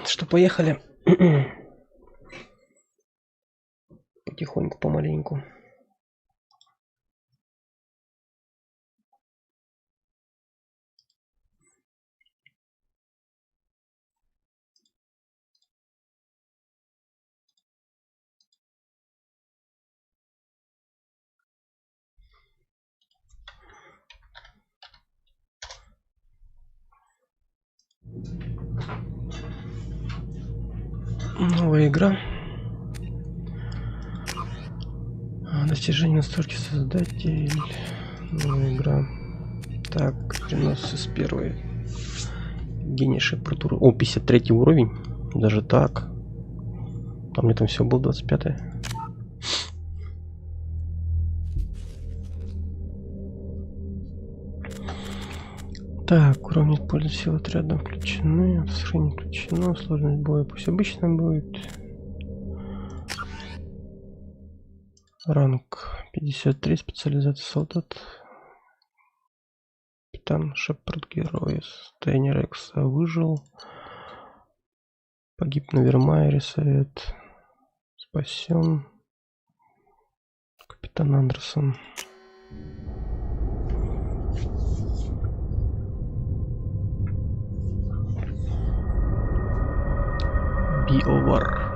Что, поехали? Потихоньку, помаленьку. Новая игра. Достижение настройки создатель. Новая игра. Так, перенос из первой. Гений Шепарда. О, 53 уровень. Даже так. А мне там все было 25. Так, уровни использования сил отряда включены. Сохранение включено. Сложность боя пусть обычно будет. Ранг 53. Специализация солдат. Капитан Шепард, герой. Состояние Рекса выжил. Погиб на Вермайере. Совет. Спасен. Капитан Андерсон. Be over.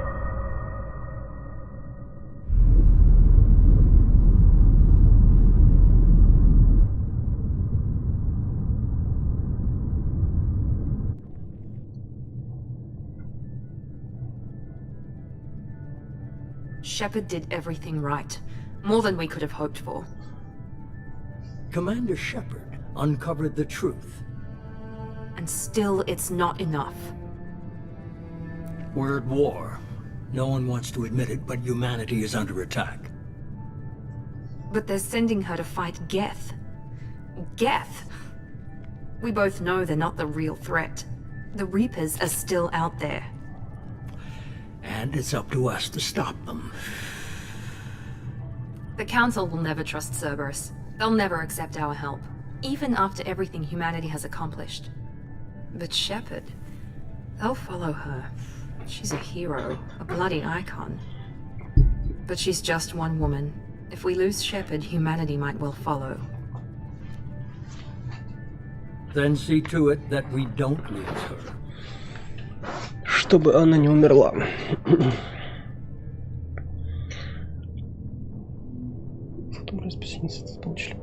Shepard did everything right. More than we could have hoped for. Commander Shepard uncovered the truth. And still, it's not enough. We're at war. No one wants to admit it, but humanity is under attack. But they're sending her to fight Geth. Geth! We both know they're not the real threat. The Reapers are still out there. And it's up to us to stop them. The Council will never trust Cerberus. They'll never accept our help, even after everything humanity has accomplished. But Shepard, they'll follow her. She's a hero, a bloody icon. But she's just one woman. If we lose Shepard, humanity might well follow. Then see to it that we don't lose her. Чтобы она не умерла. Расписание получили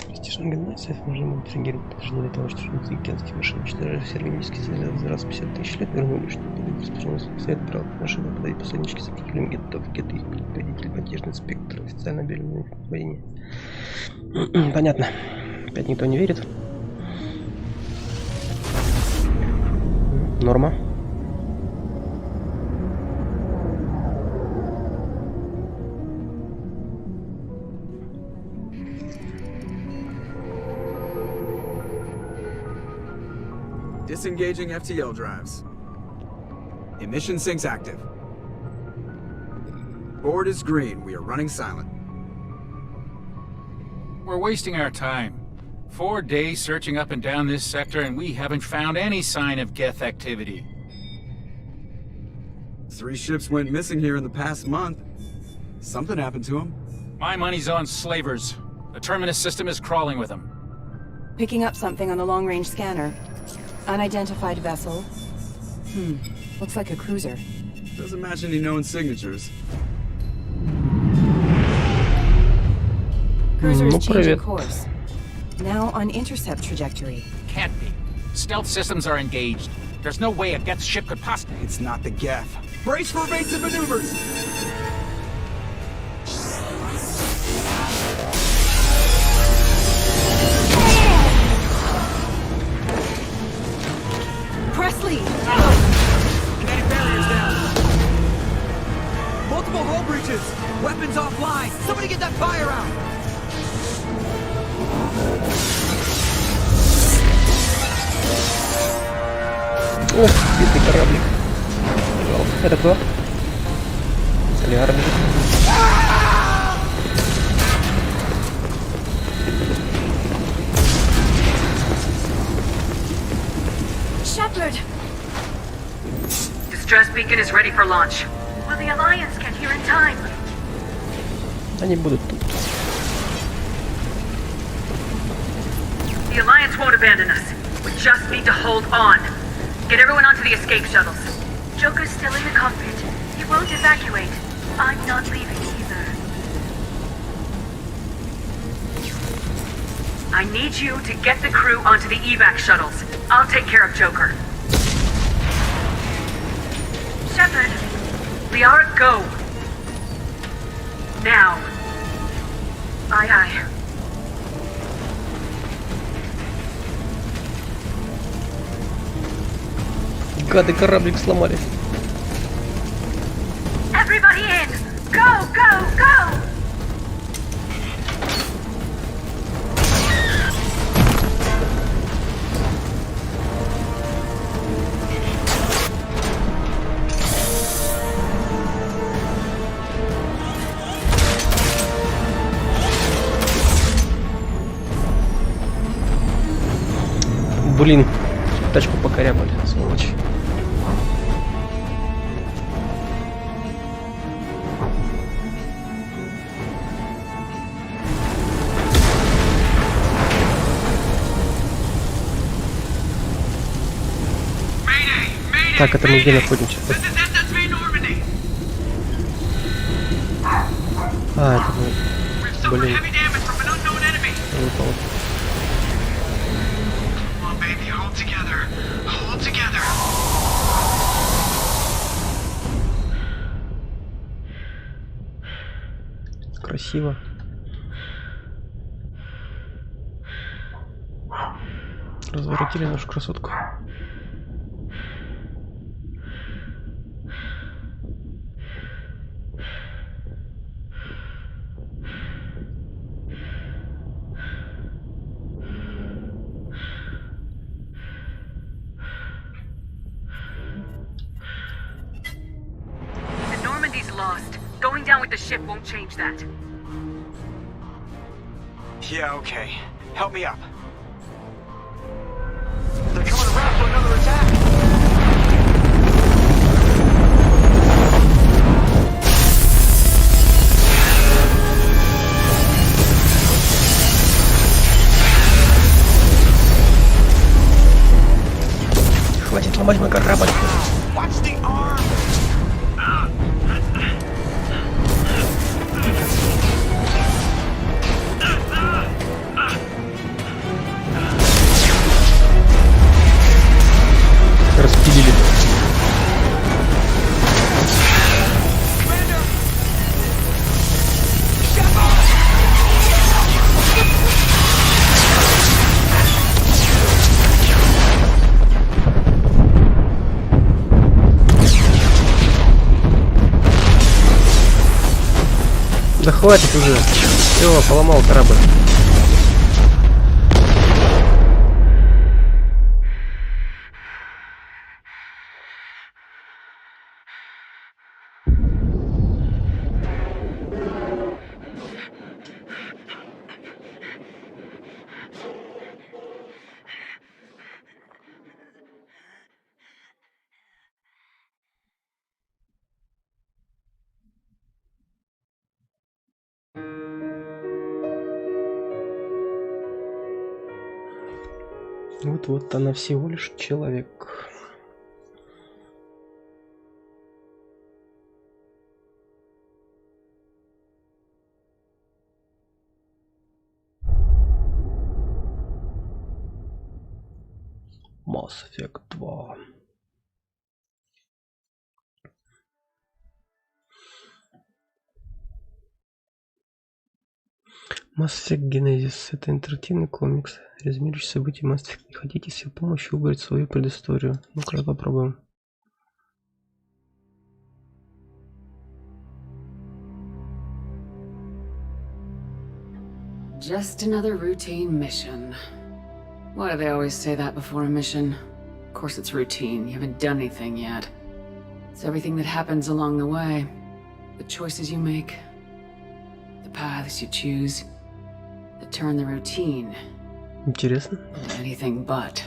престижного гимназия, можно будет реагировать даже для того, чтобы океанские машины уничтожали все органические силы за раз в 50 тысяч лет вернули, чтобы были распоряженный совет брал машины, подать посаднички сопротивлением гетов, геты, их предприятель, потешный спектр, официально объявленный войне. Понятно. Опять никто не верит. Норма. Disengaging FTL drives. Emission sinks active. Board is green. We are running silent. We're wasting our time. 4 days searching up and down this sector and we haven't found any sign of Geth activity. 3 ships went missing here in the past month. Something happened to them. My money's on slavers. The Terminus system is crawling with them. Picking up something on the long-range scanner. Unidentified vessel. Looks like a cruiser. Doesn't match any known signatures. Cruiser is changing course. Now on intercept trajectory. Can't be. Stealth systems are engaged. There's no way a Geth ship could possibly... It's not the Geth. Brace for evasive maneuvers! Presley! Kinetic barriers down! Multiple hull breaches! Weapons offline! Somebody get that fire out! Ох, бедный кораблик. Жалко. Это кто? Соляр бежит. Shepard! Distress beacon is ready for launch. Will the Alliance get here in time? Они будут тут. The Alliance won't abandon us. We just need to hold on. Get everyone onto the escape shuttles. Joker's still in the cockpit. He won't evacuate. I'm not leaving either. I need you to get the crew onto the evac shuttles. I'll take care of Joker. Shepard, Liara, go. Now. Aye, aye. Гады кораблик сломали. Everybody in! Go, go, go! Блин, тачку покорябали, сволочь. Так, это мы где находимся? А, это мы... Блин. Выпало. Красиво. Разворотили нашу красотку. The Normandy's lost. Going down with the ship won't change that. Yeah, okay. Help me up. They're coming around for another attack! Хватит ломать мой корабль. Watch the arm! Распилили. Да хватит уже. Все, поломал корабль. Вот она всего лишь человек. Масс эфект 2. Масс эфект Генезис. Это интерактивный комикс, резюмирующий события Масс эффект. Не хотите с его помощью выбрать свою предысторию? Ну-ка, попробуем. Just another routine mission. Why do they always say that before a mission? course it's routine. You haven't done anything yet. It's everything that happens along the way. The choices you make, the paths you choose, that turn the routine Интересно. into anything but.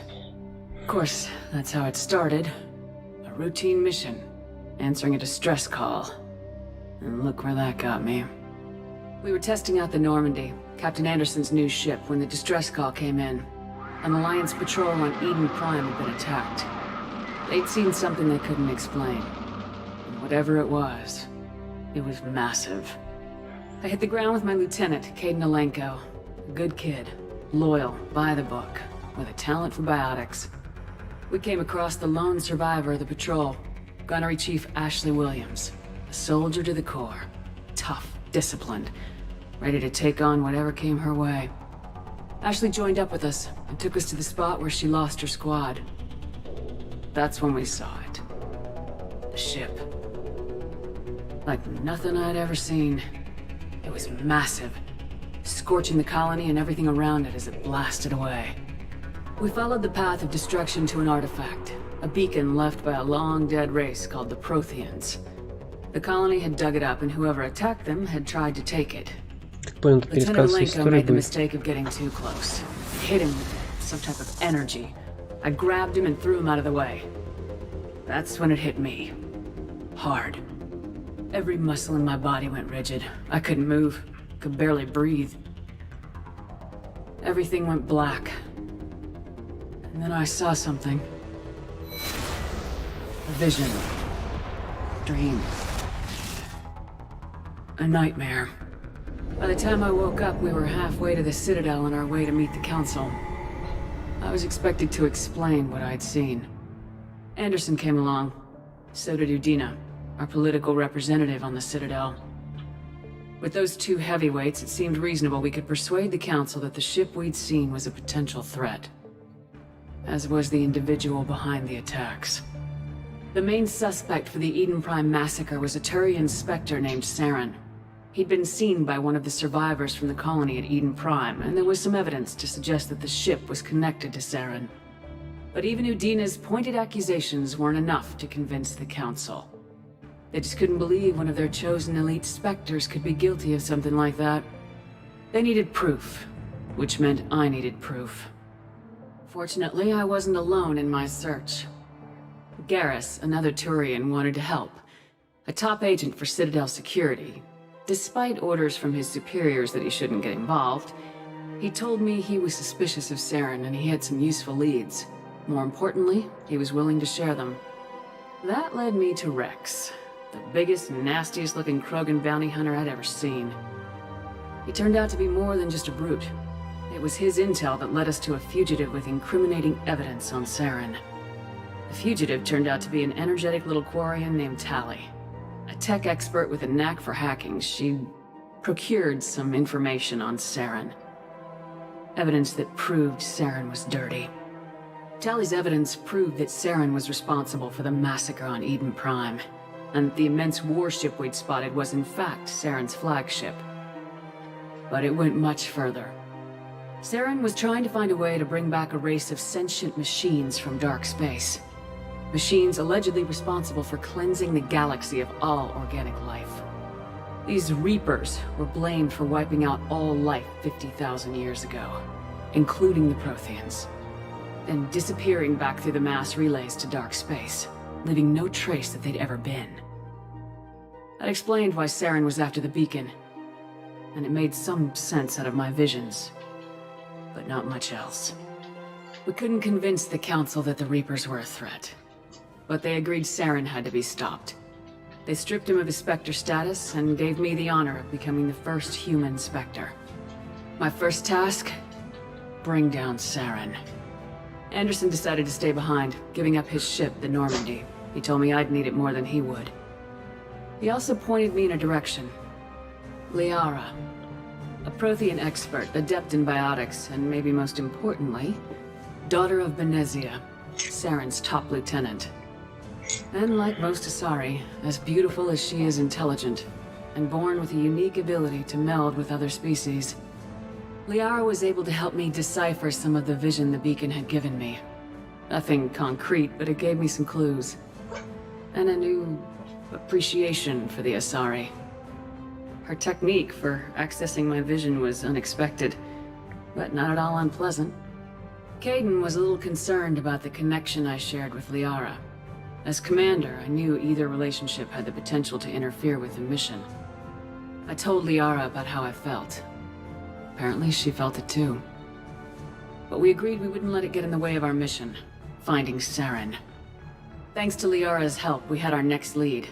Of course, that's how it started. A routine mission, answering a distress call. And look where that got me. We were testing out the Normandy, Captain Anderson's new ship, when the distress call came in. An Alliance patrol on Eden Prime had been attacked. They'd seen something they couldn't explain. And whatever it was massive. I hit the ground with my lieutenant, Caden Alenko. A good kid, loyal, by the book, with a talent for biotics. We came across the lone survivor of the patrol, Gunnery Chief Ashley Williams. A soldier to the core. Tough, disciplined, ready to take on whatever came her way. Ashley joined up with us and took us to the spot where she lost her squad. That's when we saw it. The ship. Like nothing I'd ever seen. It was massive, scorching the colony and everything around it as it blasted away. We followed the path of destruction to an artifact, a beacon left by a long-dead race called the Protheans. The colony had dug it up, and whoever attacked them had tried to take it. Понял, тут Lieutenant пересказ Alenko истории made the будет. mistake of getting too close. It hit him with some type of energy. I grabbed him and threw him out of the way. That's when it hit me. Hard. Every muscle in my body went rigid. I couldn't move, could barely breathe. Everything went black. And then I saw something. A vision. Dream. A nightmare. By the time I woke up, we were halfway to the Citadel on our way to meet the Council. I was expected to explain what I'd seen. Anderson came along. So did Udina, our political representative on the Citadel. With those two heavyweights, it seemed reasonable we could persuade the Council that the ship we'd seen was a potential threat. As was the individual behind the attacks. The main suspect for the Eden Prime massacre was a Turian Spectre named Saren. He'd been seen by one of the survivors from the colony at Eden Prime, and there was some evidence to suggest that the ship was connected to Saren. But even Udina's pointed accusations weren't enough to convince the Council. They just couldn't believe one of their chosen elite Spectres could be guilty of something like that. They needed proof, which meant I needed proof. Fortunately, I wasn't alone in my search. Garrus, another Turian, wanted to help. A top agent for Citadel security. Despite orders from his superiors that he shouldn't get involved, he told me he was suspicious of Saren and he had some useful leads. More importantly, he was willing to share them. That led me to Rex, the biggest, nastiest looking Krogan bounty hunter I'd ever seen. He turned out to be more than just a brute. It was his intel that led us to a fugitive with incriminating evidence on Saren. The fugitive turned out to be an energetic little Quarian named Tally. A tech expert with a knack for hacking, she procured some information on Saren. Evidence that proved Saren was dirty. Tally's evidence proved that Saren was responsible for the massacre on Eden Prime, and the immense warship we'd spotted was in fact Saren's flagship. But it went much further. Saren was trying to find a way to bring back a race of sentient machines from dark space. Machines allegedly responsible for cleansing the galaxy of all organic life. These Reapers were blamed for wiping out all life 50,000 years ago, including the Protheans, then disappearing back through the mass relays to dark space, leaving no trace that they'd ever been. That explained why Saren was after the beacon, and it made some sense out of my visions, but not much else. We couldn't convince the Council that the Reapers were a threat. But they agreed Saren had to be stopped. They stripped him of his Spectre status and gave me the honor of becoming the first human Spectre. My first task? Bring down Saren. Anderson decided to stay behind, giving up his ship, the Normandy. He told me I'd need it more than he would. He also pointed me in a direction. Liara. A Prothean expert, adept in biotics, and maybe most importantly, daughter of Benezia, Saren's top lieutenant. And like most Asari, as beautiful as she is intelligent, and born with a unique ability to meld with other species, Liara was able to help me decipher some of the vision the beacon had given me. Nothing concrete, but it gave me some clues. And a new appreciation for the Asari. Her technique for accessing my vision was unexpected, but not at all unpleasant. Caden was a little concerned about the connection I shared with Liara. As commander, I knew either relationship had the potential to interfere with the mission. I told Liara about how I felt. Apparently she felt it too. But we agreed we wouldn't let it get in the way of our mission, finding Saren. Thanks to Liara's help, we had our next lead,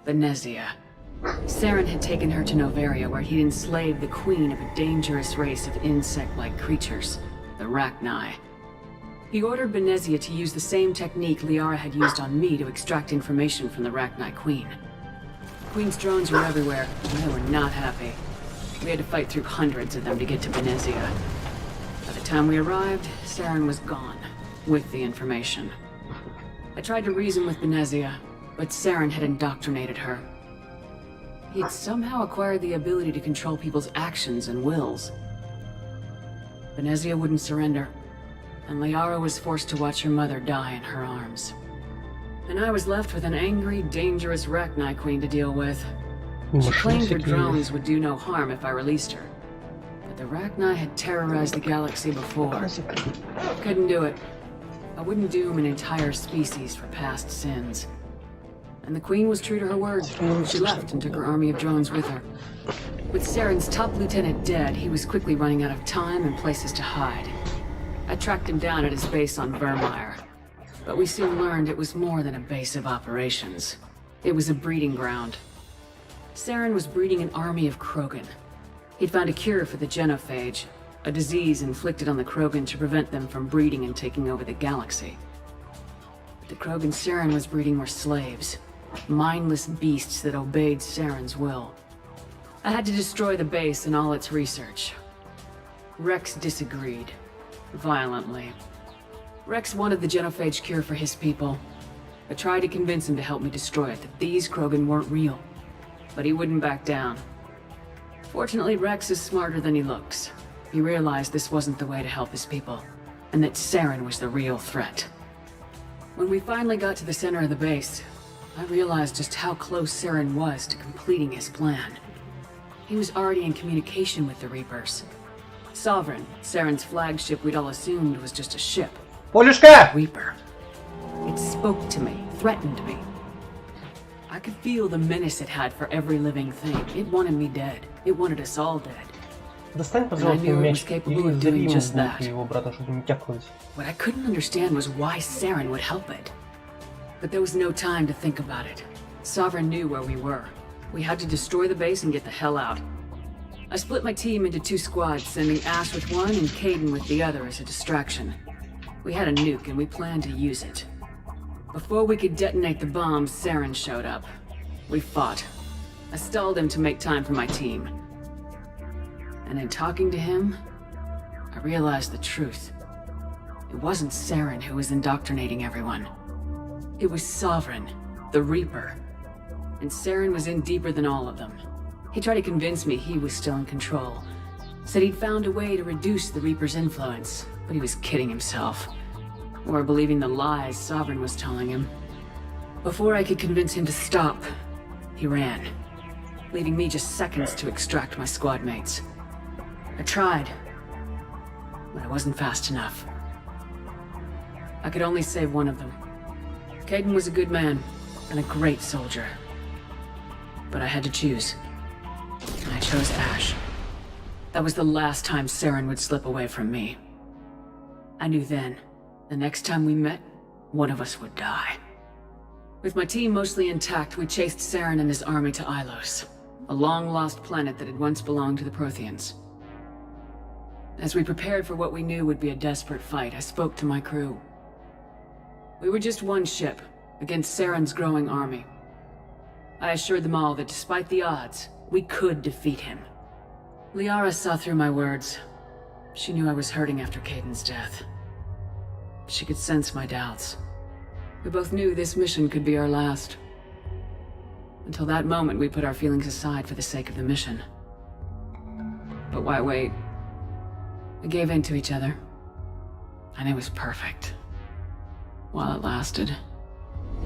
Venezia. Saren had taken her to Noveria, where he'd enslaved the queen of a dangerous race of insect-like creatures, the Rachni. He ordered Venezia to use the same technique Liara had used on me to extract information from the Rachni queen. The queen's drones were everywhere, and they were not happy. We had to fight through hundreds of them to get to Venezia. By the time we arrived, Saren was gone, with the information. I tried to reason with Venezia, but Saren had indoctrinated her. He had somehow acquired the ability to control people's actions and wills. Venezia wouldn't surrender, and Liara was forced to watch her mother die in her arms. And I was left with an angry, dangerous Rachni queen to deal with. She claimed her drones would do no harm if I released her. But the Rachni had terrorized the galaxy before. Couldn't do it. I wouldn't doom an entire species for past sins. And the Queen was true to her word. She left and took her army of drones with her. With Saren's top lieutenant dead, he was quickly running out of time and places to hide. I tracked him down at his base on Vermeer. But we soon learned it was more than a base of operations. It was a breeding ground. Saren was breeding an army of Krogan. He'd found a cure for the genophage, a disease inflicted on the Krogan to prevent them from breeding and taking over the galaxy. But the Krogan Saren was breeding were slaves, mindless beasts that obeyed Saren's will. I had to destroy the base and all its research. Rex disagreed, violently. Rex wanted the genophage cure for his people. I tried to convince him to help me destroy it, that these Krogan weren't real. But he wouldn't back down. Fortunately, Rex is smarter than he looks. He realized this wasn't the way to help his people, and that Saren was the real threat. When we finally got to the center of the base, I realized just how close Saren was to completing his plan. He was already in communication with the Reapers. Sovereign, Saren's flagship we'd all assumed was just a ship. Полюшка! Reaper. It spoke to me, threatened me. I could feel the menace it had for every living thing. It wanted me dead. It wanted us all dead. Достань, пожалуйста, мяч и взорви ему в руку его брата, чтобы не тякнуть. What I couldn't understand was why Saren would help it. But there was no time to think about it. Sovereign knew where we were. We had to destroy the base and get the hell out. I split my team into 2 squads, sending Ash with one and Caden with the other as a distraction. We had a nuke and we planned to use it. Before we could detonate the bombs, Saren showed up. We fought. I stalled him to make time for my team. And in talking to him, I realized the truth. It wasn't Saren who was indoctrinating everyone. It was Sovereign, the Reaper. And Saren was in deeper than all of them. He tried to convince me he was still in control. Said he'd found a way to reduce the Reaper's influence, but he was kidding himself. Or believing the lies Sovereign was telling him. Before I could convince him to stop, he ran, leaving me just seconds to extract my squad mates. I tried, but I wasn't fast enough. I could only save one of them. Caden was a good man, and a great soldier. But I had to choose. And I chose Ash. That was the last time Saren would slip away from me. I knew then, the next time we met, one of us would die. With my team mostly intact, we chased Saren and his army to Ilos, a long-lost planet that had once belonged to the Protheans. As we prepared for what we knew would be a desperate fight, I spoke to my crew. We were just one ship, against Saren's growing army. I assured them all that despite the odds, we could defeat him. Liara saw through my words. She knew I was hurting after Caden's death. She could sense my doubts. We both knew this mission could be our last. Until that moment, we put our feelings aside for the sake of the mission. But why wait? We gave in to each other, and it was perfect. while it lasted.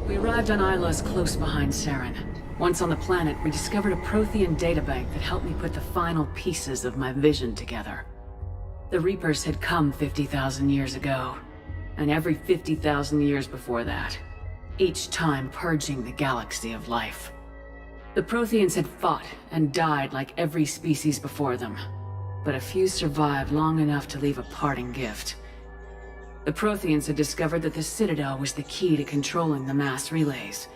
We arrived on Ilos close behind Saren. Once on the planet, we discovered a Prothean databank that helped me put the final pieces of my vision together. The Reapers had come 50,000 years ago, and every 50,000 years before that, each time purging the galaxy of life. The Protheans had fought and died like every species before them, but a few survived long enough to leave a parting gift. The Protheans had discovered that the Citadel was the key to controlling the mass relays.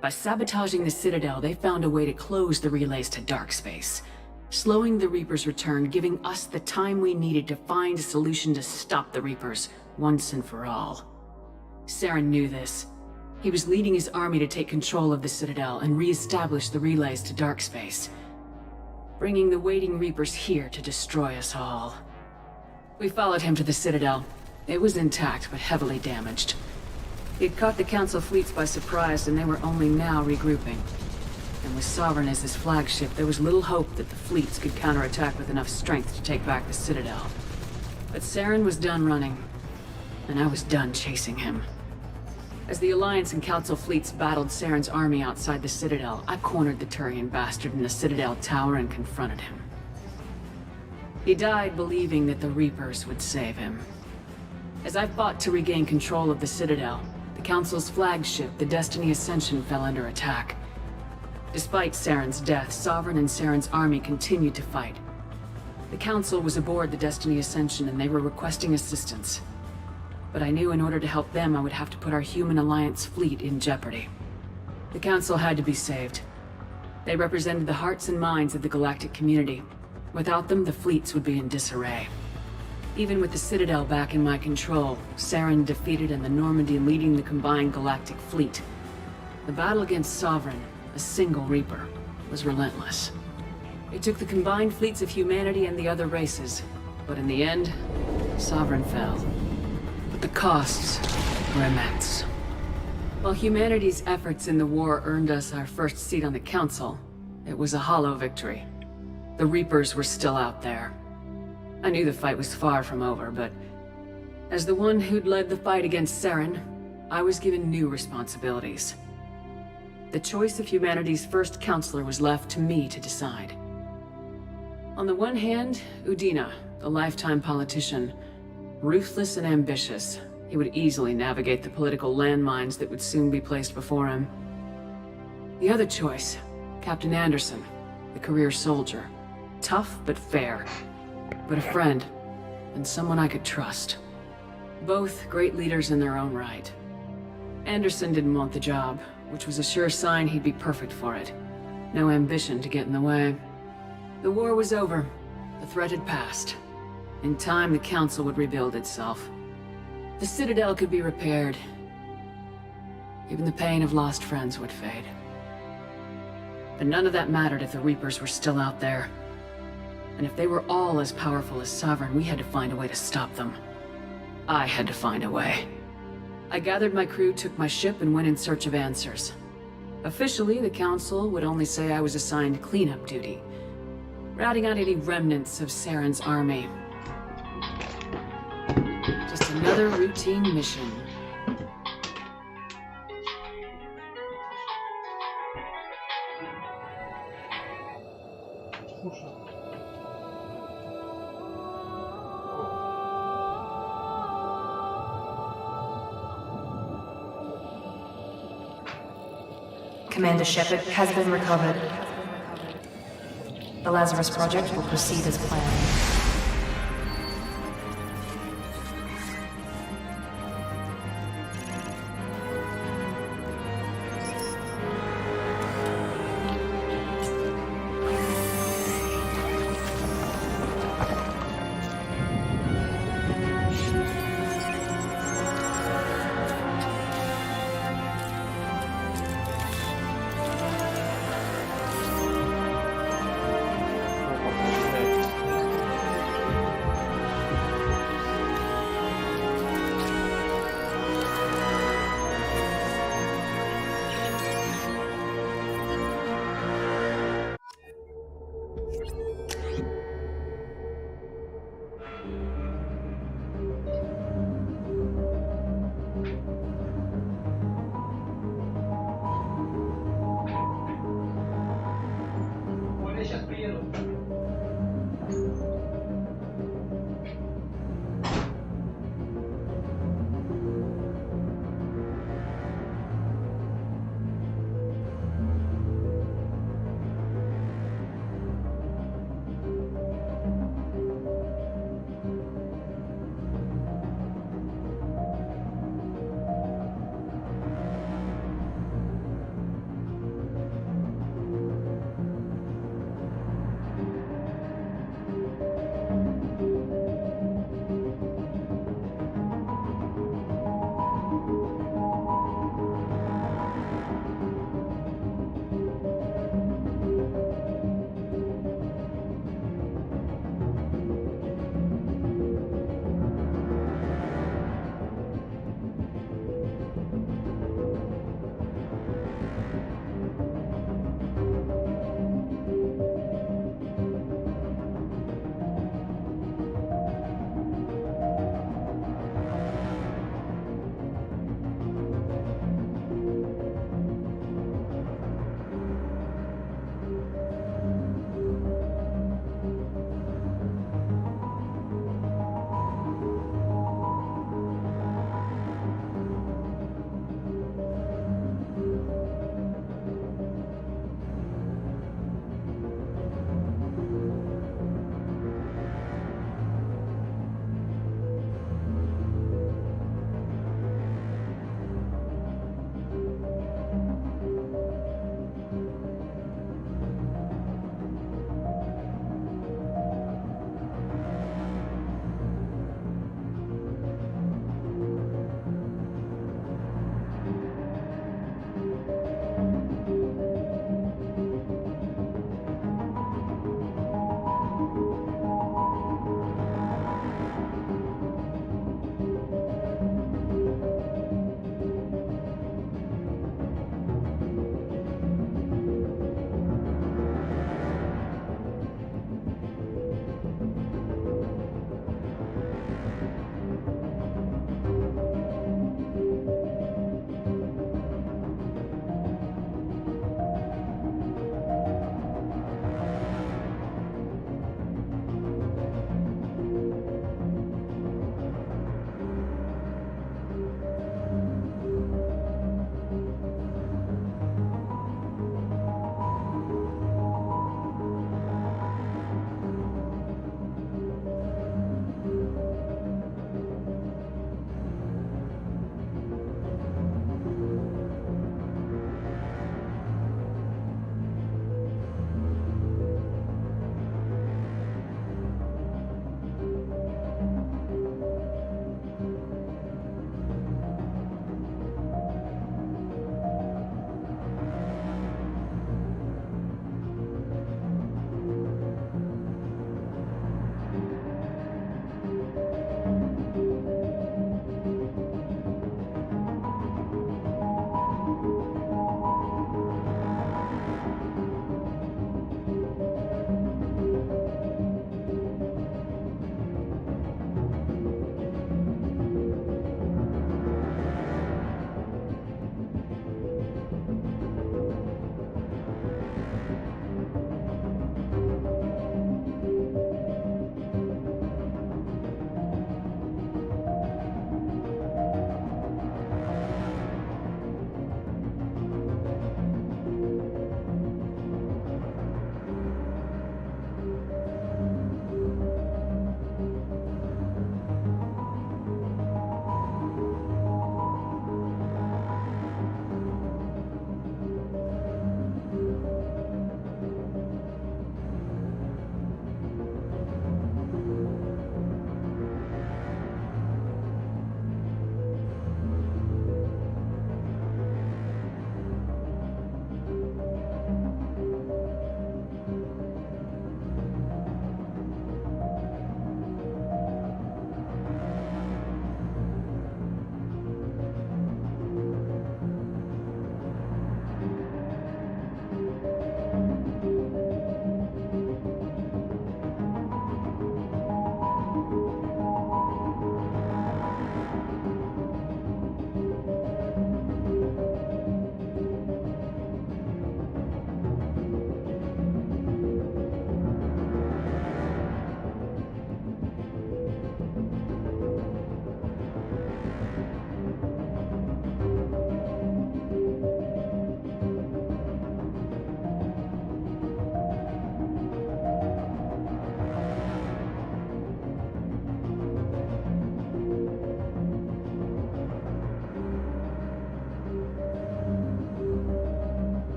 By sabotaging the Citadel, they found a way to close the relays to dark space, slowing the Reapers' return, giving us the time we needed to find a solution to stop the Reapers once and for all. Saren knew this. He was leading his army to take control of the Citadel and re-establish the relays to dark space, bringing the waiting Reapers here to destroy us all. We followed him to the Citadel. It was intact, but heavily damaged. He'd caught the Council fleets by surprise, and they were only now regrouping. And with Sovereign as his flagship, there was little hope that the fleets could counterattack with enough strength to take back the Citadel. But Saren was done running, and I was done chasing him. As the Alliance and Council fleets battled Saren's army outside the Citadel, I cornered the Turian bastard in the Citadel tower and confronted him. He died believing that the Reapers would save him. As I fought to regain control of the Citadel, the Council's flagship, the Destiny Ascension, fell under attack. Despite Saren's death, Sovereign and Saren's army continued to fight. The Council was aboard the Destiny Ascension and they were requesting assistance. But I knew in order to help them, I would have to put our human Alliance fleet in jeopardy. The Council had to be saved. They represented the hearts and minds of the galactic community. Without them, the fleets would be in disarray. Even with the Citadel back in my control, Saren defeated and the Normandy leading the combined galactic fleet. The battle against Sovereign, a single Reaper, was relentless. It took the combined fleets of humanity and the other races, but in the end, Sovereign fell. But the costs were immense. While humanity's efforts in the war earned us our first seat on the Council, it was a hollow victory. The Reapers were still out there. I knew the fight was far from over, but as the one who'd led the fight against Saren, I was given new responsibilities. The choice of humanity's first counselor was left to me to decide. On the one hand, Udina, the lifetime politician, ruthless and ambitious. He would easily navigate the political landmines that would soon be placed before him. The other choice, Captain Anderson, the career soldier. Tough but fair. But a friend, and someone I could trust. Both great leaders in their own right. Anderson didn't want the job, which was a sure sign he'd be perfect for it. No ambition to get in the way. The war was over. The threat had passed. In time, the Council would rebuild itself. The Citadel could be repaired. Even the pain of lost friends would fade. But none of that mattered if the Reapers were still out there. And if they were all as powerful as Sovereign, we had to find a way to stop them. I had to find a way. I gathered my crew, took my ship, and went in search of answers. Officially, the Council would only say I was assigned cleanup duty, routing out any remnants of Saren's army. Just another routine mission. Commander Shepard has been recovered. The Lazarus Project will proceed as planned.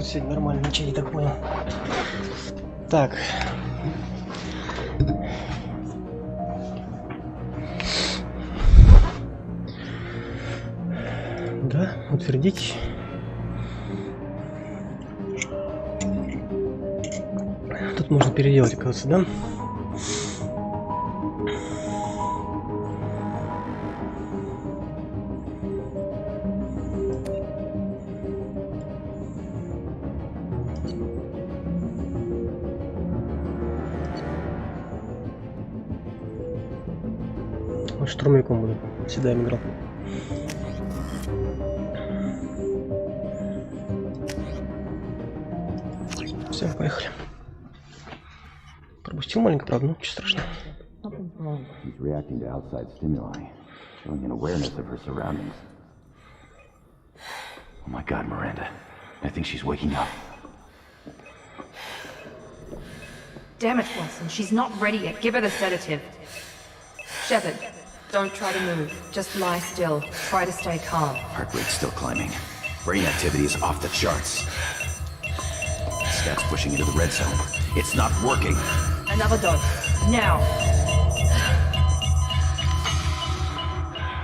может сегодня нормально начать, я так понял. Так. Да, утвердить. Тут можно переделать, оказывается, да? Штурмовиком буду. Всегда играл. Все, поехали. Пропустил маленько, правда, ну ничего страшного. She's reacting to outside stimuli, showing an awareness of her surroundings. Oh my God, Miranda. I think she's waking up. Damn it, Watson. She's not ready yet. Give her the sedative. Shepard, don't try to move. Just lie still. Try to stay calm. Heart rate's still climbing. Brain activity is off the charts. Stats pushing into the red zone. It's not working. Another dose. Now.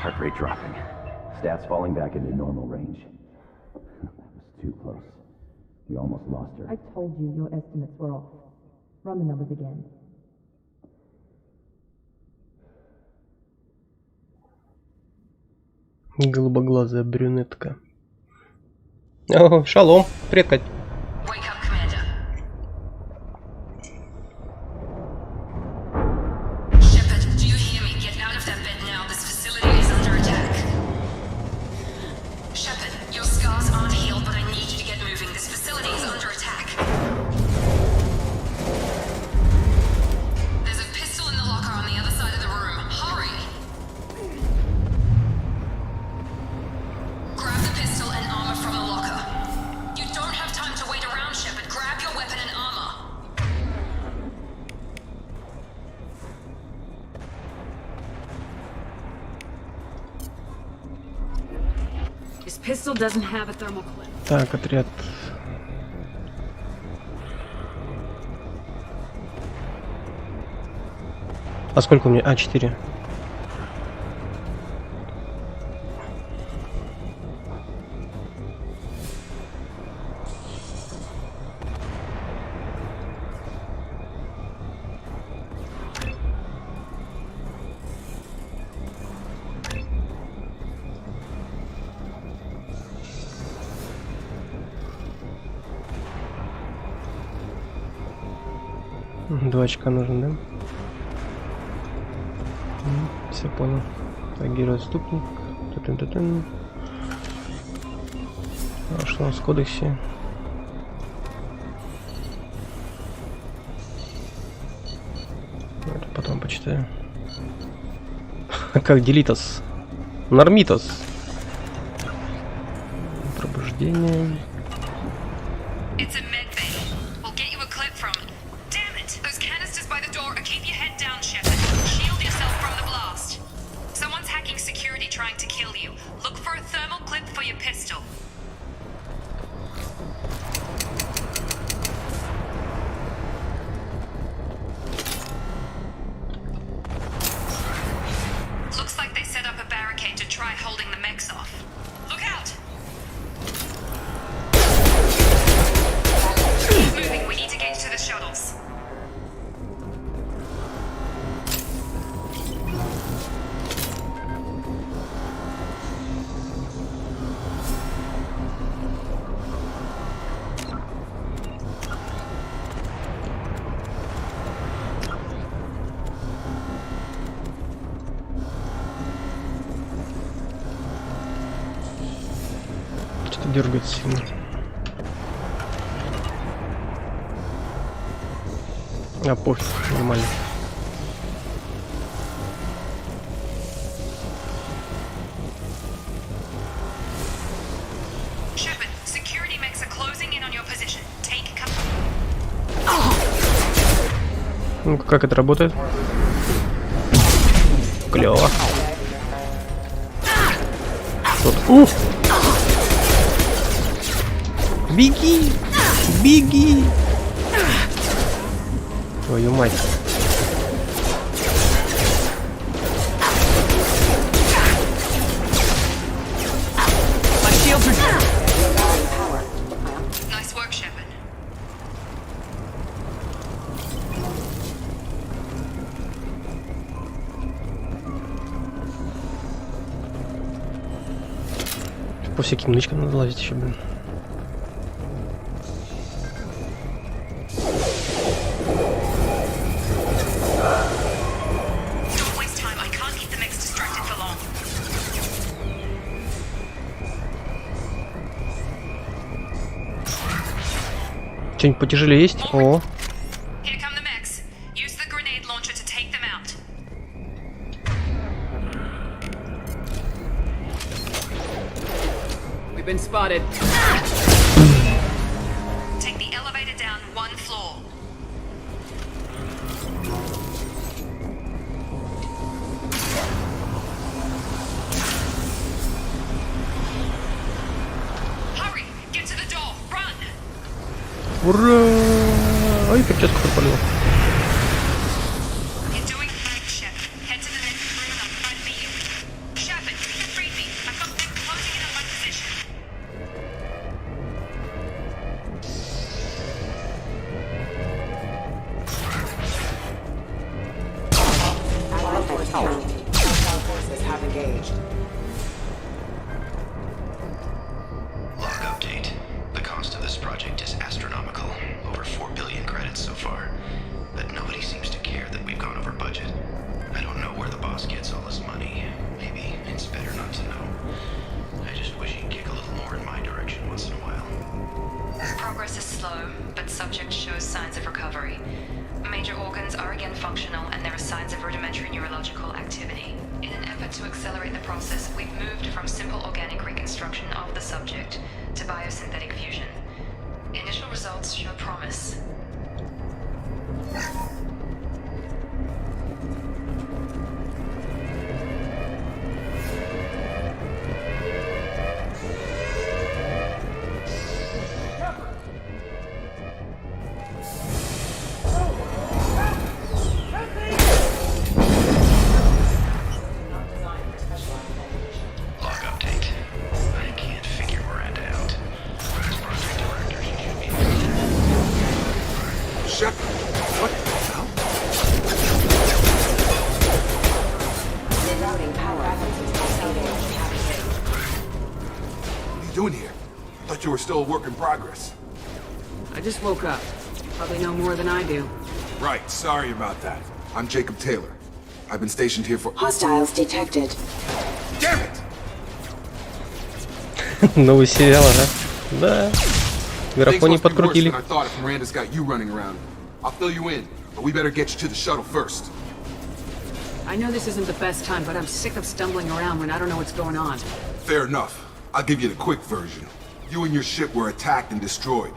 Heart rate dropping. Stats falling back into normal range. That was too close. We almost lost her. I told you your estimates were off. Run the numbers again. Голубоглазая брюнетка. О, шалом. Привет, Кать. Pistol doesn't have a thermal clip. Так, отряд. А сколько у меня? А, 4. Два очка нужно, да? Все понял. Так, герой-отступник. А что у нас в кодексе? Это потом почитаю. Как делитас? Нормитас. Пробуждение. Дергается сильно. А пофиг, нормально. Ну как это работает? Клево. Тут. Беги! Беги! Твою мать. Nice work, Shepard. По всяким нычкам надо лазить еще, блин. Что-нибудь потяжелее есть? О. Here come the mechs. Use the grenade launcher to take them out. We've been spotted. Take the elevator down one floor. Hurry! Get to the door! Run! Ура! Ой, перчатку пропалил. You're doing great, Shep. Head to the next room and I'll try to beat you. Shepard, read me. I've got them closing in on my position. Forces have engaged. Log update. The cost of this project is astronomical. Over 4 billion credits so far. But nobody seems to care that we've gone over budget. I don't know where the boss gets all his money. Maybe it's better not to know. I just wish he'd kick a little more in my direction once in a while. Progress is slow, but subject shows signs of recovery. Major organs are again functional and there are signs of rudimentary neurological activity. In an effort to accelerate the process, we've moved from simple organic reconstruction of the subject to biosynthetic fusion. Initial results show promise. Log update. I can't figure Miranda out. Project director should be. Shep, what the hell? Rerouting power. What are you doing here? Thought you were still a work in progress. I just woke up. Probably know more than I do. Right, sorry about that. I'm Jacob Taylor. I've been stationed here for... Hostiles detected. Damn it! Новый сериал, ага. Да. Things Графоний must be worse подкрутили. than I thought if Miranda's got you running around. I'll fill you in, but we better get you to the shuttle first. I know this isn't the best time, but I'm sick of stumbling around when I don't know what's going on. Fair enough. I'll give you the quick version. You and your ship were attacked and destroyed.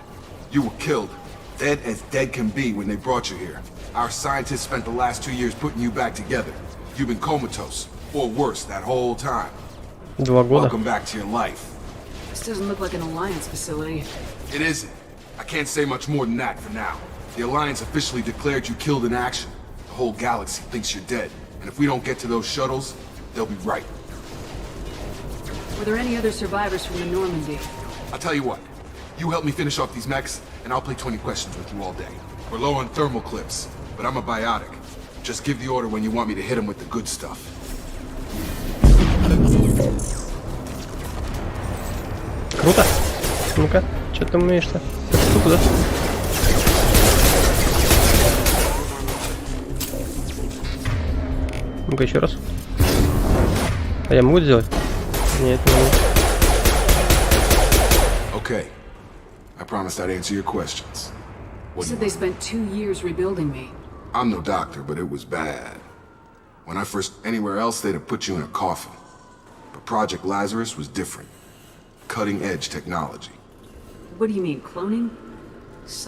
You were killed. Dead as dead can be when they brought you here. Our scientists spent the last 2 years putting you back together. You've been comatose, or worse, that whole time. 2 года. Welcome back to your life. This doesn't look like an Alliance facility. It isn't. I can't say much more than that for now. The Alliance officially declared you killed in action. The whole galaxy thinks you're dead. And if we don't get to those shuttles, they'll be right. Were there any other survivors from the Normandy? I'll tell you what. You help me finish off these mechs, and I'll play 20 questions with you all day. We're low on thermal clips, but I'm a biotic. Just give the order when you want me to hit them with the good stuff. Круто. Ну-ка, что ты умеешь-то? Штуку, да? Ну-ка, еще раз. А я могу сделать? Нет, не могу. Okay. I promised I'd answer your questions. You What do said you they want? spent 2 years rebuilding me. I'm no doctor, but it was bad. When I first... Anywhere else, they'd have put you in a coffin. But Project Lazarus was different. Cutting-edge technology. What do you mean, cloning?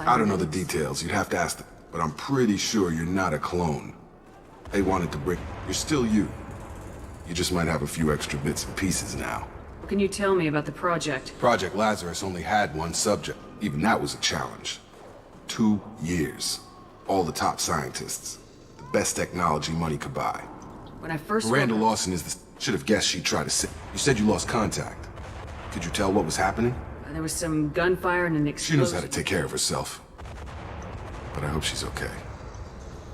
I don't know the Cybernetics? details, you'd have to ask them. But I'm pretty sure you're not a clone. They wanted to bring... You're still you. You just might have a few extra bits and pieces now. What can you tell me about the project? Project Lazarus only had one subject. Even that was a challenge. 2 years. All the top scientists. The best technology money could buy. When I first Miranda woke up- Lawson is the... Should have guessed she'd try to say... You said you lost contact. Could you tell what was happening? There was some gunfire and an She explosion. knows how to take care of herself. But I hope she's okay.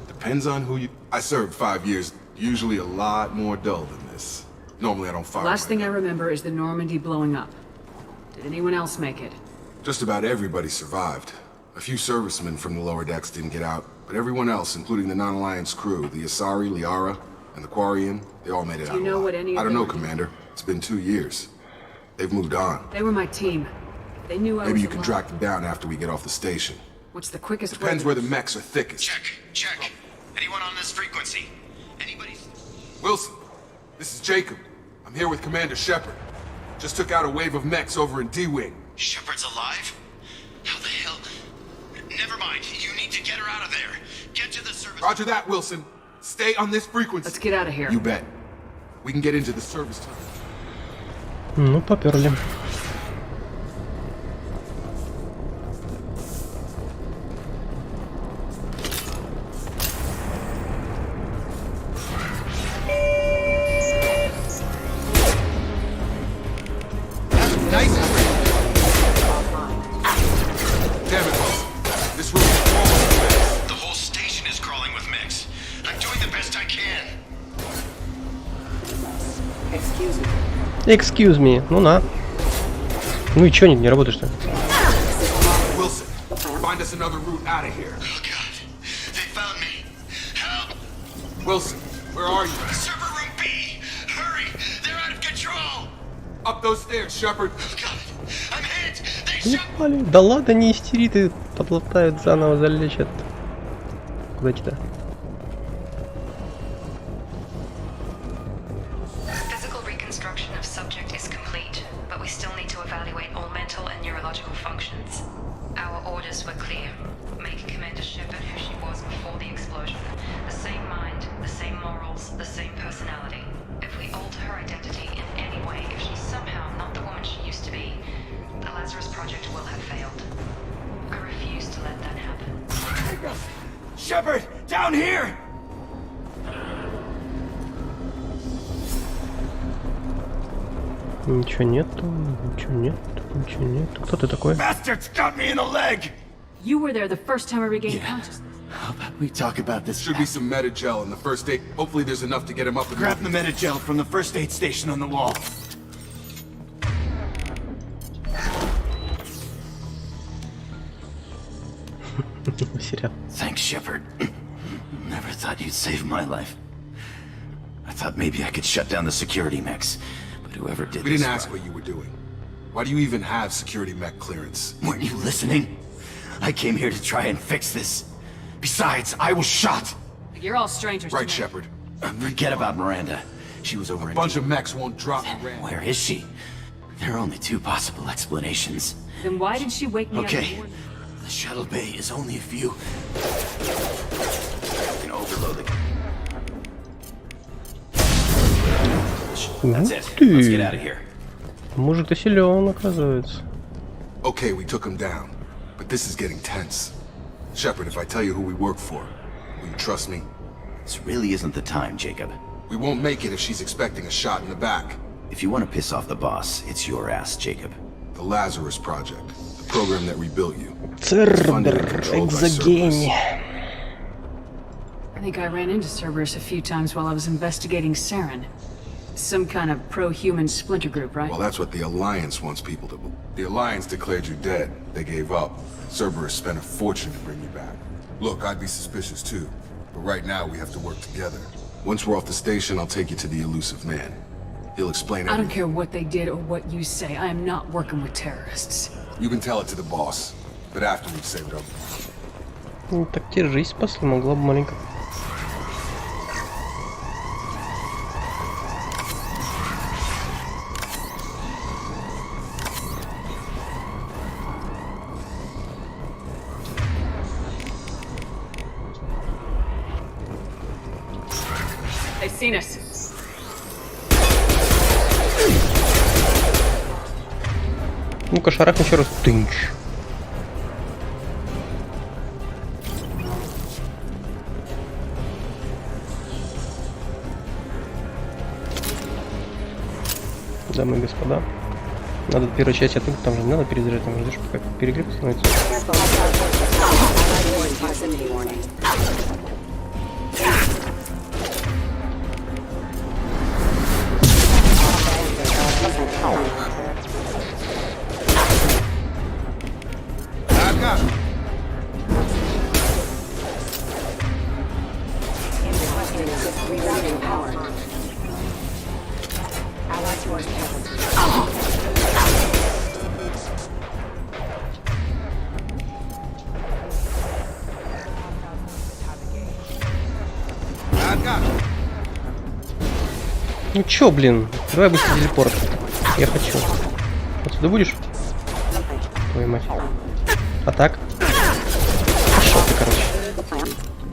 Depends on who you... I served 5 years. Usually a lot more dull than this. Normally I don't fire. Last my thing I gun. remember is the Normandy blowing up. Did anyone else make it? Just about everybody survived. A few servicemen from the lower decks didn't get out, but everyone else, including the non-Alliance crew, the Asari, Liara, and the Quarian, they all made it out. Do you know alive. what any of I don't them know, were doing? Commander. It's been 2 years. They've moved on. They were my team. They knew I Maybe was you can alive. track them down after we get off the station. What's the quickest Depends way? where the mechs are thickest. Check. Anyone on this frequency? Anybody? Wilson, this is Jacob. I'm here with Commander Shepard. Just took out a wave of mechs over in D-Wing. Shepard's alive? How the hell? Never mind. You need to get her out of there. Get to the service. Roger that, Wilson. Stay on this frequency. Let's get out of here. You bet. We can get into the service tunnel. Ну, поперли. Nice and free. Damn it, Wilson. This room is crawling with mechs. The whole station is crawling with mechs. I'm doing the best I can. Excuse me. Excuse me. Ну на. Ну и чё, не работаешь-то? Wilson, find us another route out of here. Oh God, they found me. Help! Wilson, where are you? Server room B. Hurry! They're out of control. Up those stairs, Shepard. Oh God, I'm hit. They shot. Ебали. Да ладно, не истери, ты подлатают, заново залечат. Куда тебя? Physical reconstruction of subject is complete, but we still need to evaluate all mental and neurological functions. Our orders were clear. Make Commander Shepard who she was before the explosion. The same mind, the same morals, the same personality. If we alter her identity in any way, if she's somehow not the woman she used to be, the Lazarus Project will have failed. I refuse to let that happen. Shepard, down here! Ничего нету, ничего нету, ничего нету. Кто ты такой? Bastards got me in the leg! You were there the first time I regained consciousness. How about we talk about this? Should be some meta-gel in the first aid. Hopefully there's enough to get him up and Grab the moving. meta-gel from the first aid station on the wall. Сериал. Thanks, Shepard. Never thought you'd save my life. I thought maybe I could shut down the security mechs, but whoever did We this... didn't ask what you were doing. Why do you even have security mech clearance? Weren't you listening? I came here to try and fix this. Besides, I was shot. You're all strangers Right, to me. Shepard. Forget about Miranda. She was over A in... bunch of mechs won't drop Miranda. Where is she? There are only two possible explanations. Then why did she wake me up? Okay, in the morning? the shuttle bay is only a few... You can overload the... That's it. Let's get out of here. Мужик-то силен, оказывается. Okay, we took him down. But this is getting tense. Shepard, if I tell you who we work for, will you trust me? This really isn't the time, Jacob. We won't make it if she's expecting a shot in the back. If you want to piss off the boss, it's your ass, Jacob. The Lazarus Project. The program that rebuilt you. Цербер, экзогень. I think I ran into Cerberus a few times while I was investigating Saren. Some kind of pro-human splinter group, right? Well, that's what the Alliance wants people to believe. The Alliance declared you dead. They gave up. Cerberus spent a fortune to bring you back. Look, I'd be suspicious too. But right now, we have to work together. Once we're off the station, I'll take you to the elusive man. He'll explain I everything. don't care what they did or what you say. I am not working with terrorists. You can tell it to the boss. But after we've saved up. Ну, так держись, спасла, могла бы маленько. They've seen us. Ну-ка, шарахни еще раз. Тынч. Дамы и господа. Надо первую часть оттуда, там же не надо перезаряжать, там ждешь, пока перегрев становится. Ну чё, блин, давай быстрее телепорт. Я хочу. Отсюда будешь? Твою мать. А так? Пошёл ты, короче.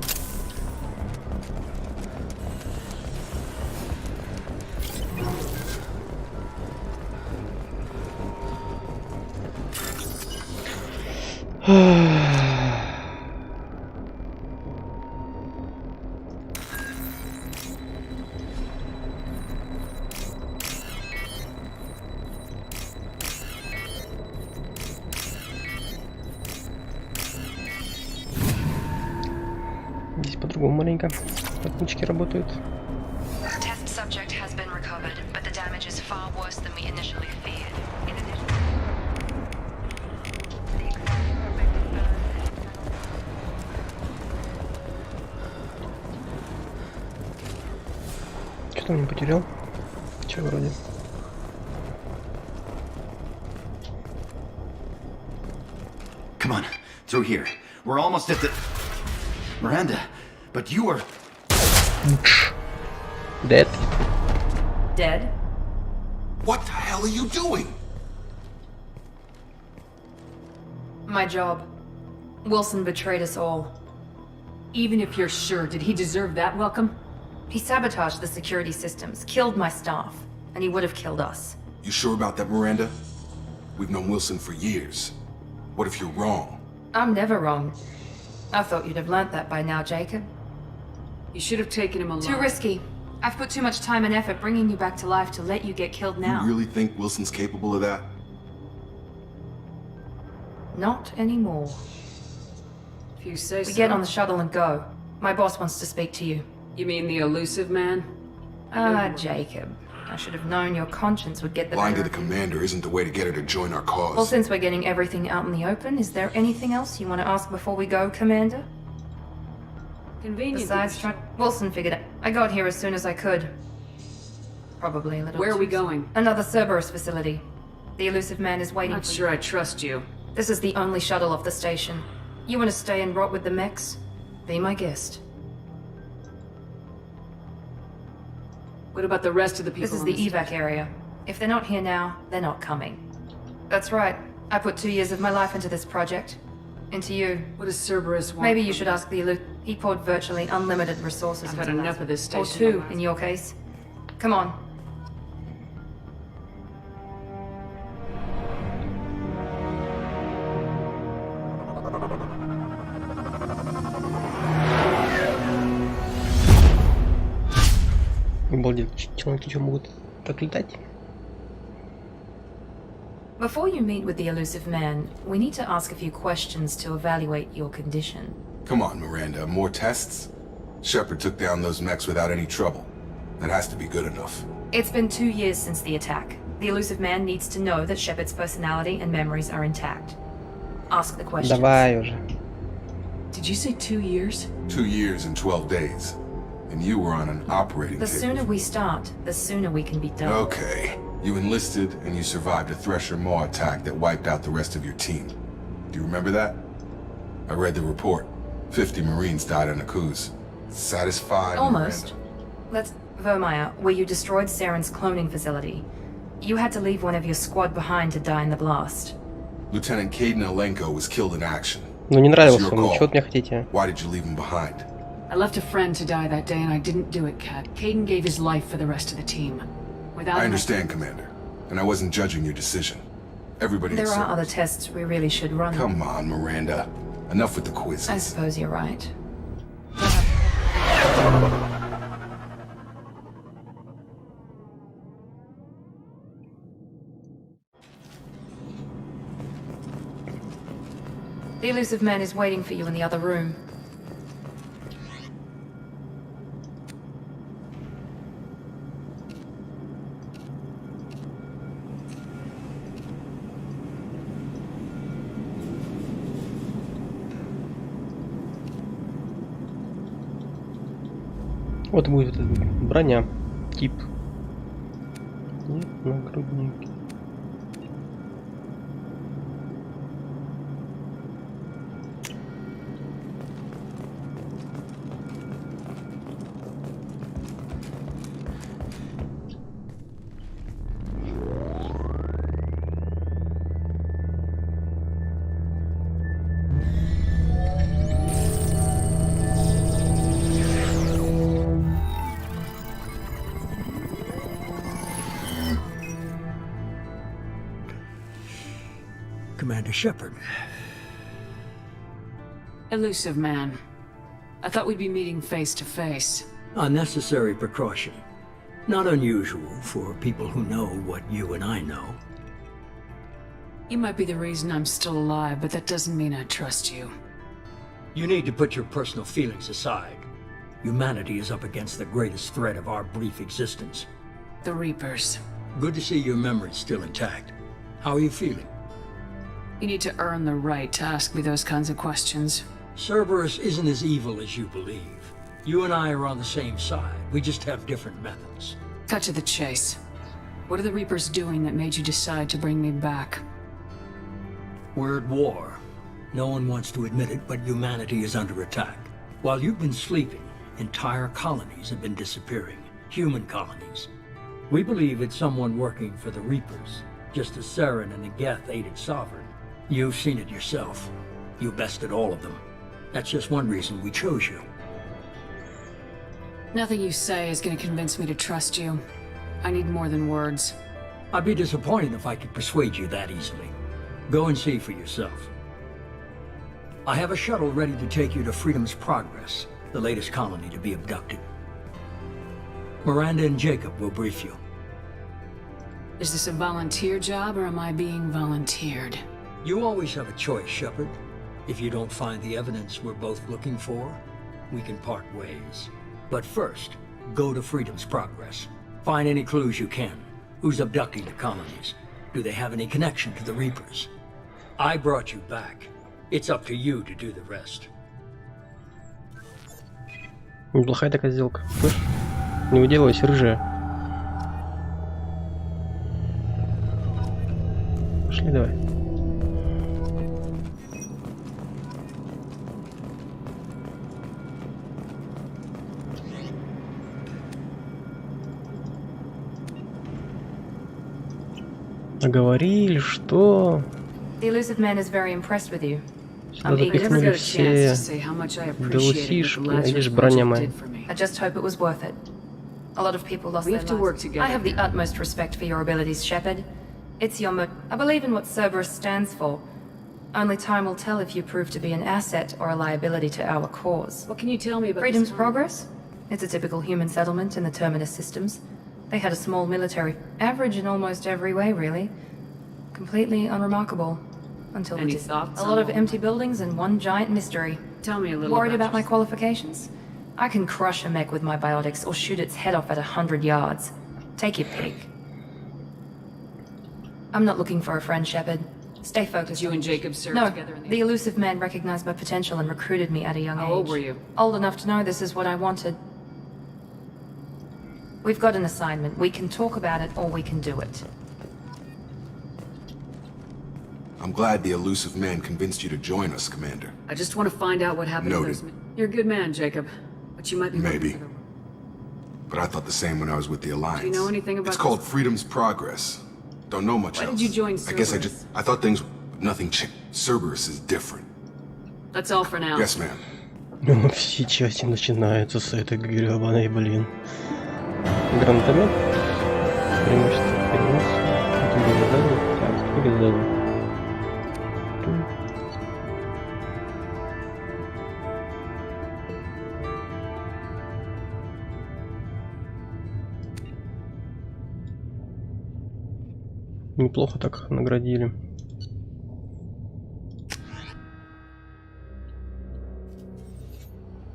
Здесь по-другому маленько. Отмычки работают. Test subject has been recovered, but the damage is far worse than we initially feared. In addition, Что он не потерял? Че вроде? Come on, through here. We're almost at the... Miranda, but you are... Dead. dead? What the hell are you doing? My job. Wilson betrayed us all. Even if you're sure, did he deserve that welcome? He sabotaged the security systems, killed my staff, and he would have killed us. You sure about that, Miranda? We've known Wilson for years. What if you're wrong? I'm never wrong. I thought you'd have learnt that by now, Jacob. You should have taken him alive. Too risky. I've put too much time and effort bringing you back to life to let you get killed now. You really think Wilson's capable of that? Not anymore. If you say so. We get on the shuttle and go. My boss wants to speak to you. You mean the elusive man? Ah, Jacob. I should have known your conscience would get the Lying to better the of you. commander isn't the way to get her to join our cause. Well, since we're getting everything out in the open, is there anything else you want to ask before we go, Commander? Convenient. Besides, Wilson figured it. I got here as soon as I could. Probably a little Where are we too going? soon. Another Cerberus facility. The elusive man is waiting Not for sure you. I trust you. This is the only shuttle off the station. You want to stay and rot with the mechs? Be my guest. What about the rest of the people? This is on the this evac area. If they're not here now, they're not coming. That's right. I put 2 years of my life into this project. Into you. What does Cerberus want? Maybe you from should me? ask the He poured virtually unlimited resources I've had into enough that. of this Or station. 2, in your case. Come on. Обалдеть, челноки что, могут так летать? Before you meet with the elusive man, we need to ask a few questions to evaluate your condition. Come on, Miranda, more tests? Shepard took down those mechs without any trouble. That has to be good enough. It's been 2 years since the attack. The elusive man needs to know that Shepard's personality and memories are intact. Ask the questions. Давай уже. Did you say 2 years? 2 years and 12 days. And you were on an operating The table. sooner we start, the sooner we can be done. Okay. You enlisted and you survived a Thresher Maw attack that wiped out the rest of your team. Do you remember that? I read the report. 50 Marines died on the coups. Satisfied, Almost. Miranda? Let's... Vermeer, where you destroyed Saren's cloning facility. You had to leave one of your squad behind to die in the blast. Lieutenant Caden Alenko was killed in action. Ну не It's нравился your он, call. чего от меня хотите? Why did you leave him behind? I left a friend to die that day and I didn't do it, Kat. Caden gave his life for the rest of the team. Without I him, understand, Commander. And I wasn't judging your decision. Everybody There is are so- other tests we really should run. Come on, Miranda. Enough with the quizzes. I suppose you're right. The elusive man is waiting for you in the other room. Вот будет броня. Тип. Нет, нагрудники. Commander Shepard. Elusive man. I thought we'd be meeting face to face. Unnecessary precaution. Not unusual for people who know what you and I know. You might be the reason I'm still alive, but that doesn't mean I trust you. You need to put your personal feelings aside. Humanity is up against the greatest threat of our brief existence. The Reapers. Good to see your memory's still intact. How are you feeling? You need to earn the right to ask me those kinds of questions. Cerberus isn't as evil as you believe. You and I are on the same side. We just have different methods. Cut to the chase. What are the Reapers doing that made you decide to bring me back? We're at war. No one wants to admit it, but humanity is under attack. While you've been sleeping, entire colonies have been disappearing. Human colonies. We believe it's someone working for the Reapers, just as Saren and the Geth aided Sovereign. You've seen it yourself. You bested all of them. That's just one reason we chose you. Nothing you say is going to convince me to trust you. I need more than words. I'd be disappointed if I could persuade you that easily. Go and see for yourself. I have a shuttle ready to take you to Freedom's Progress, the latest colony to be abducted. Miranda and Jacob will brief you. Is this a volunteer job, or am I being volunteered? You always have a choice, Shepard. If you don't find the evidence we're both looking for, we can part ways. But first, go to Freedom's Progress. Find any clues you can. Who's abducting the colonies? Do they have any connection to the Reapers? I brought you back. It's up to you to do the rest. Неплохая такая сделка. Слышь? Не выделывайся, рыжая. Пошли давай. Говорили, что... The elusive man is very impressed with you. Сюда запихнули все ДЛСишки, видишь, броня моя. I just hope it was worth it. A lot of people lost their lives. I have the utmost respect for your abilities, Shepard. It's your I believe in what Cerberus stands for. Only time will tell if you prove to be an asset or a liability to our cause. What can you tell me about Freedom's Progress? It's a typical human settlement in the Terminus systems. They had a small military, average in almost every way, really. Completely unremarkable. Until we did. A lot of empty buildings and one giant mystery. Tell me a little. Worried about my qualifications? I can crush a mech with my biotics or shoot its head off at 100 yards. Take your pick. I'm not looking for a friend, Shepard. Stay focused. You and Jacob served No, together in the elusive man recognized my potential and recruited me at a young age. How old were you? Old enough to know this is what I wanted. We've got an assignment. We can talk about it or we can do it. I'm glad the elusive man convinced you to join us, Commander. I just want to find out what happened Noted. to those. You're a good man, Jacob. But you might be Maybe. looking for But I thought the same when I was with the Alliance. Do you know anything about It's called this? Freedom's Progress. Don't know much Why else. did you join I guess Cerberus? I thought things... Nothing changed. Cerberus is different. That's all for now. Yes, ma'am. Ну, все части начинаются с этой гребаной, блин. Гранатомет. Преимущество перенос. Двигатель сзади. Так, двигатель сзади. Неплохо так наградили.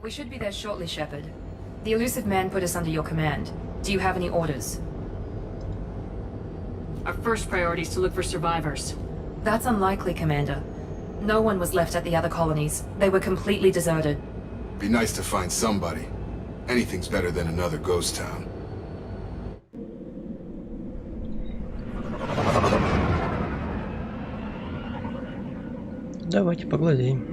We should be there shortly, Shepard. The elusive man put us under your command. Do you have any orders? Our first priority is to look for survivors. That's unlikely, Commander. No one was left at the other colonies. They were completely deserted. Be nice to find somebody. Anything's better than another ghost town. Давайте поглазеем.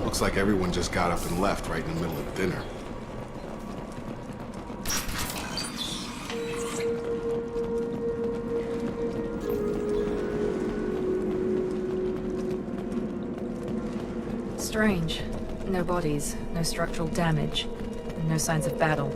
Looks like everyone just got up and left right in the middle of dinner. Strange. No bodies, no structural damage, and no signs of battle.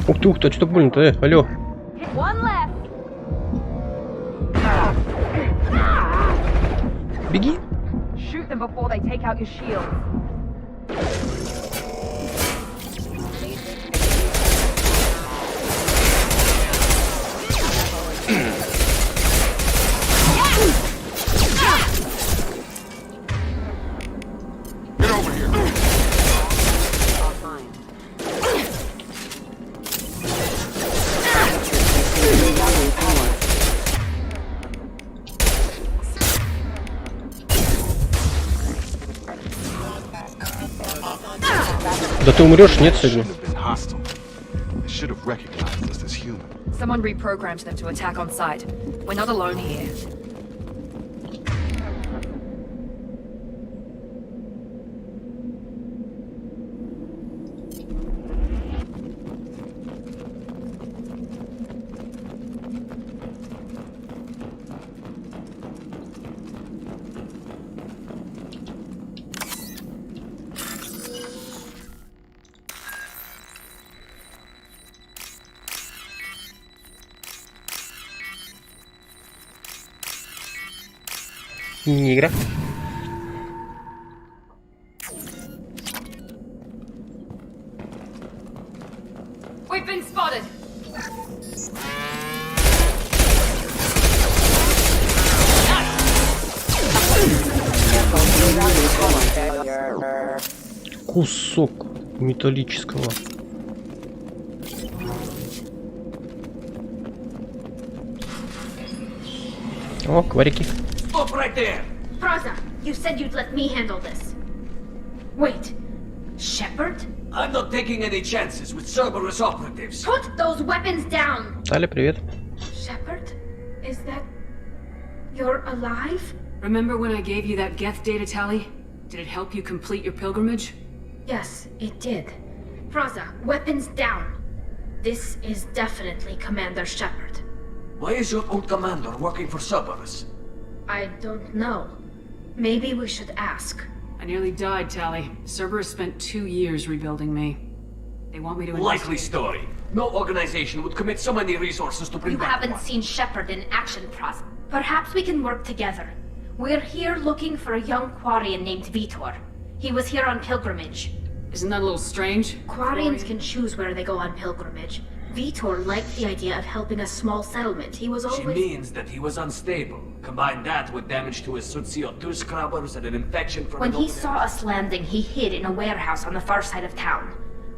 Ух ты, а что так больно-то, алло. Беги. Да ты умрешь, нет, сегодня? Someone reprogrammed them to attack on sight. We're not alone here. Не игра. We've been spotted. Кусок металлического. О, кварики. Stop right there! Fraza, you said you'd let me handle this. Wait, Shepard? I'm not taking any chances with Cerberus operatives. Put those weapons down! Таля, привет. Shepard? Is that... You're alive? Remember when I gave you that Geth data tally? Did it help you complete your pilgrimage? Yes, it did. Fraza, weapons down. This is definitely Commander Shepard. Why is your old commander working for Cerberus? I don't know. Maybe we should ask. I nearly died, Tally. Cerberus spent 2 years rebuilding me. They want me to Likely story. No organization would commit so many resources to bring You back haven't one. seen Shepard in action, Fraza. Perhaps we can work together. We're here looking for a young Quarian named Vitor. He was here on pilgrimage. Isn't that a little strange? Quarians can choose where they go on pilgrimage. Vitor liked the idea of helping a small settlement. He was always... She means that he was unstable. Combine that with damage to his suit CO2 scrubbers and an infection from... When he saw us landing, he hid in a warehouse on the far side of town.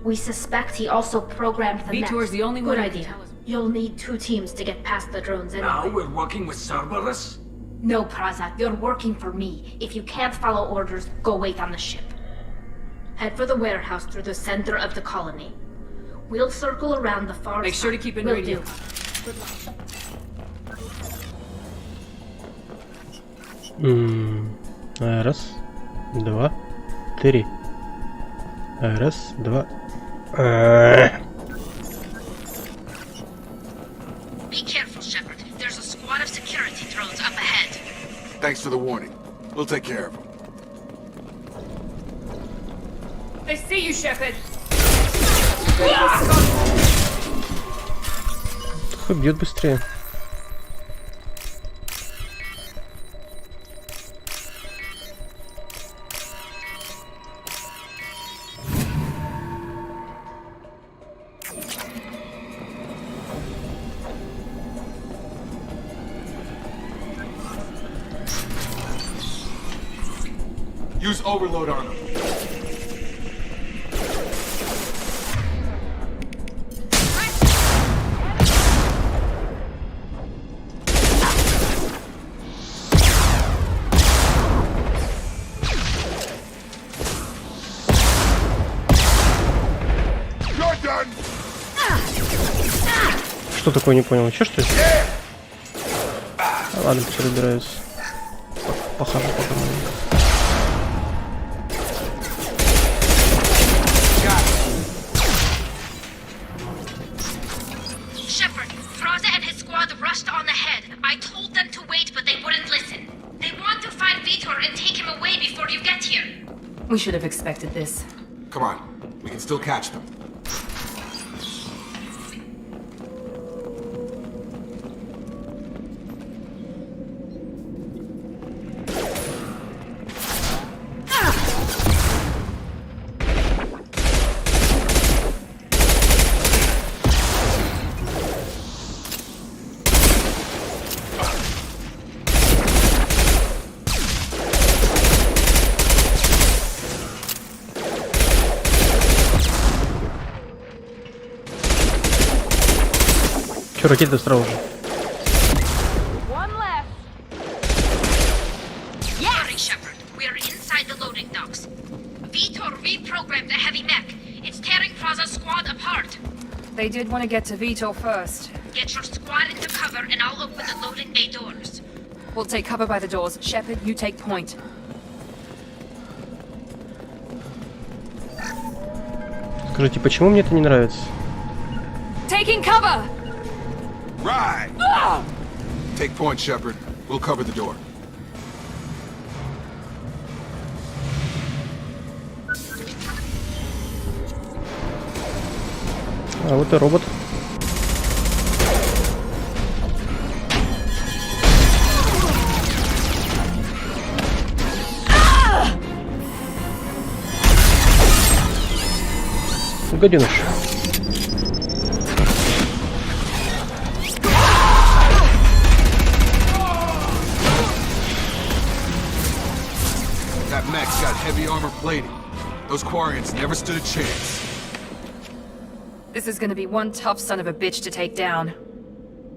We suspect he also programmed the Vitor's the only one. Good idea. You'll need 2 teams to get past the drones anyway. Now we're working with Cerberus? No, Praza. You're working for me. If you can't follow orders, go wait on the ship. Head for the warehouse through the center of the colony. We'll circle around the far Make side. sure to keep in Will radio. do. Good luck. Раз, два, три. Раз, два. Be careful, Shepard. There's a squad of security drones up ahead. Thanks for the warning. We'll take care of them. I see you, Shepard. Хоть бьет быстрее. Use overload on them. Что такое, не понял? Че, что ли? Ладно, теперь разбираюсь. Похожу пока. Shepard, Praza and his squad rushed on ahead. I told them to wait, but they wouldn't listen. They want to find Vitor and take him away before you get here. We should have expected this. Come on. We can still catch them. Че, ракеты сразу же? Hurry, Shepard. We're inside the loading docks. Vitor reprogrammed the heavy mech. It's tearing Praza's squad apart. They did want to get to Vitor first. Get your squad into cover and I'll open the loading bay doors. We'll take cover by the doors. Shepard, you take point. Скажите, почему мне это не нравится? Taking cover! Right! Take point, Shepard. We'll cover the door. А вот и робот. Гаденыш. That mech's got heavy armor plating. Those Quarians never stood a chance. This is gonna be one tough son of a bitch to take down.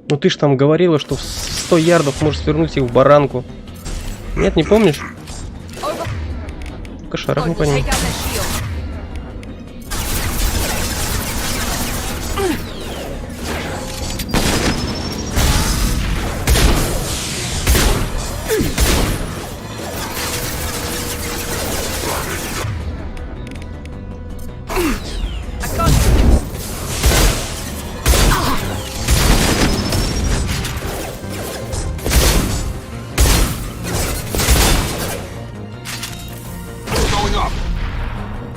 Ну ты ж там говорила, что в 100 ярдов можешь свернуть их в баранку. Нет, не помнишь? Кошарах не по ним.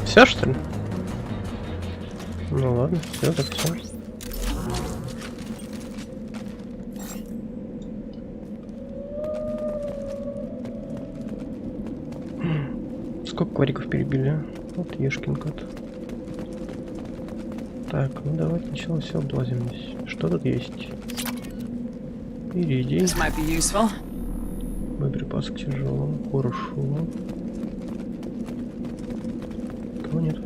Вся, что ли? Ну ладно, все, так все. Сколько квариков перебили? Вот ешкин кот. Так, ну давайте сначала все облазим здесь. Что тут есть? Иридий. Боеприпасы к тяжелому. Хорошо. Кого нет?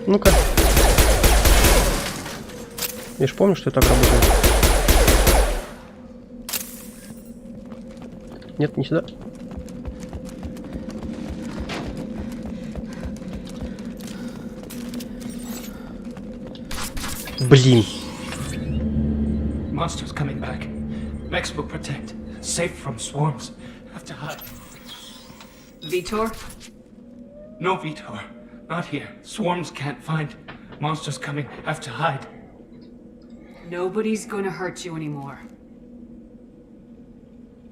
Ну-ка. Я ж помню, что так работает. Нет, не сюда. Блин. Monsters coming back. Max will protect. Safe from swarms. Have to hide. Vitor? No, Vitor. Not here. Swarms can't find. Monsters coming. Have to hide. Nobody's gonna hurt you anymore.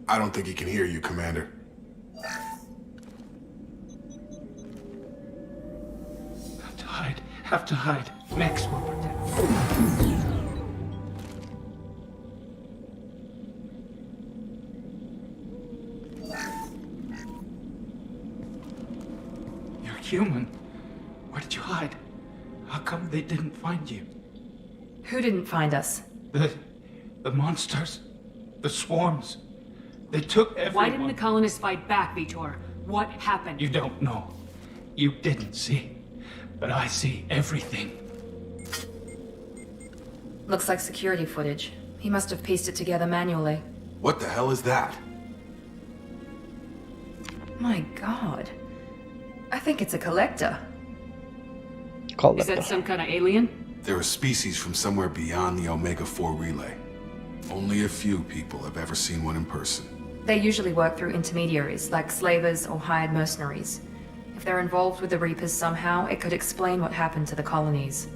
I don't think he can hear you, Commander. Have to hide. Have to hide. Max will protect. You're human. Where did you hide? How come they didn't find you? Who didn't find us? The monsters. The swarms. They took everyone. Why didn't the colonists fight back, Vitor? What happened? You don't know. You didn't see. But I see everything. Looks like security footage. He must have pieced it together manually. What the hell is that? My god. I think it's a collector. Is that some kind of alien? They're a species from somewhere beyond the Omega-4 relay. Only a few people have ever seen one in person. They usually work through intermediaries, like slavers or hired mercenaries. If they're involved with the Reapers somehow, it could explain what happened to the colonies.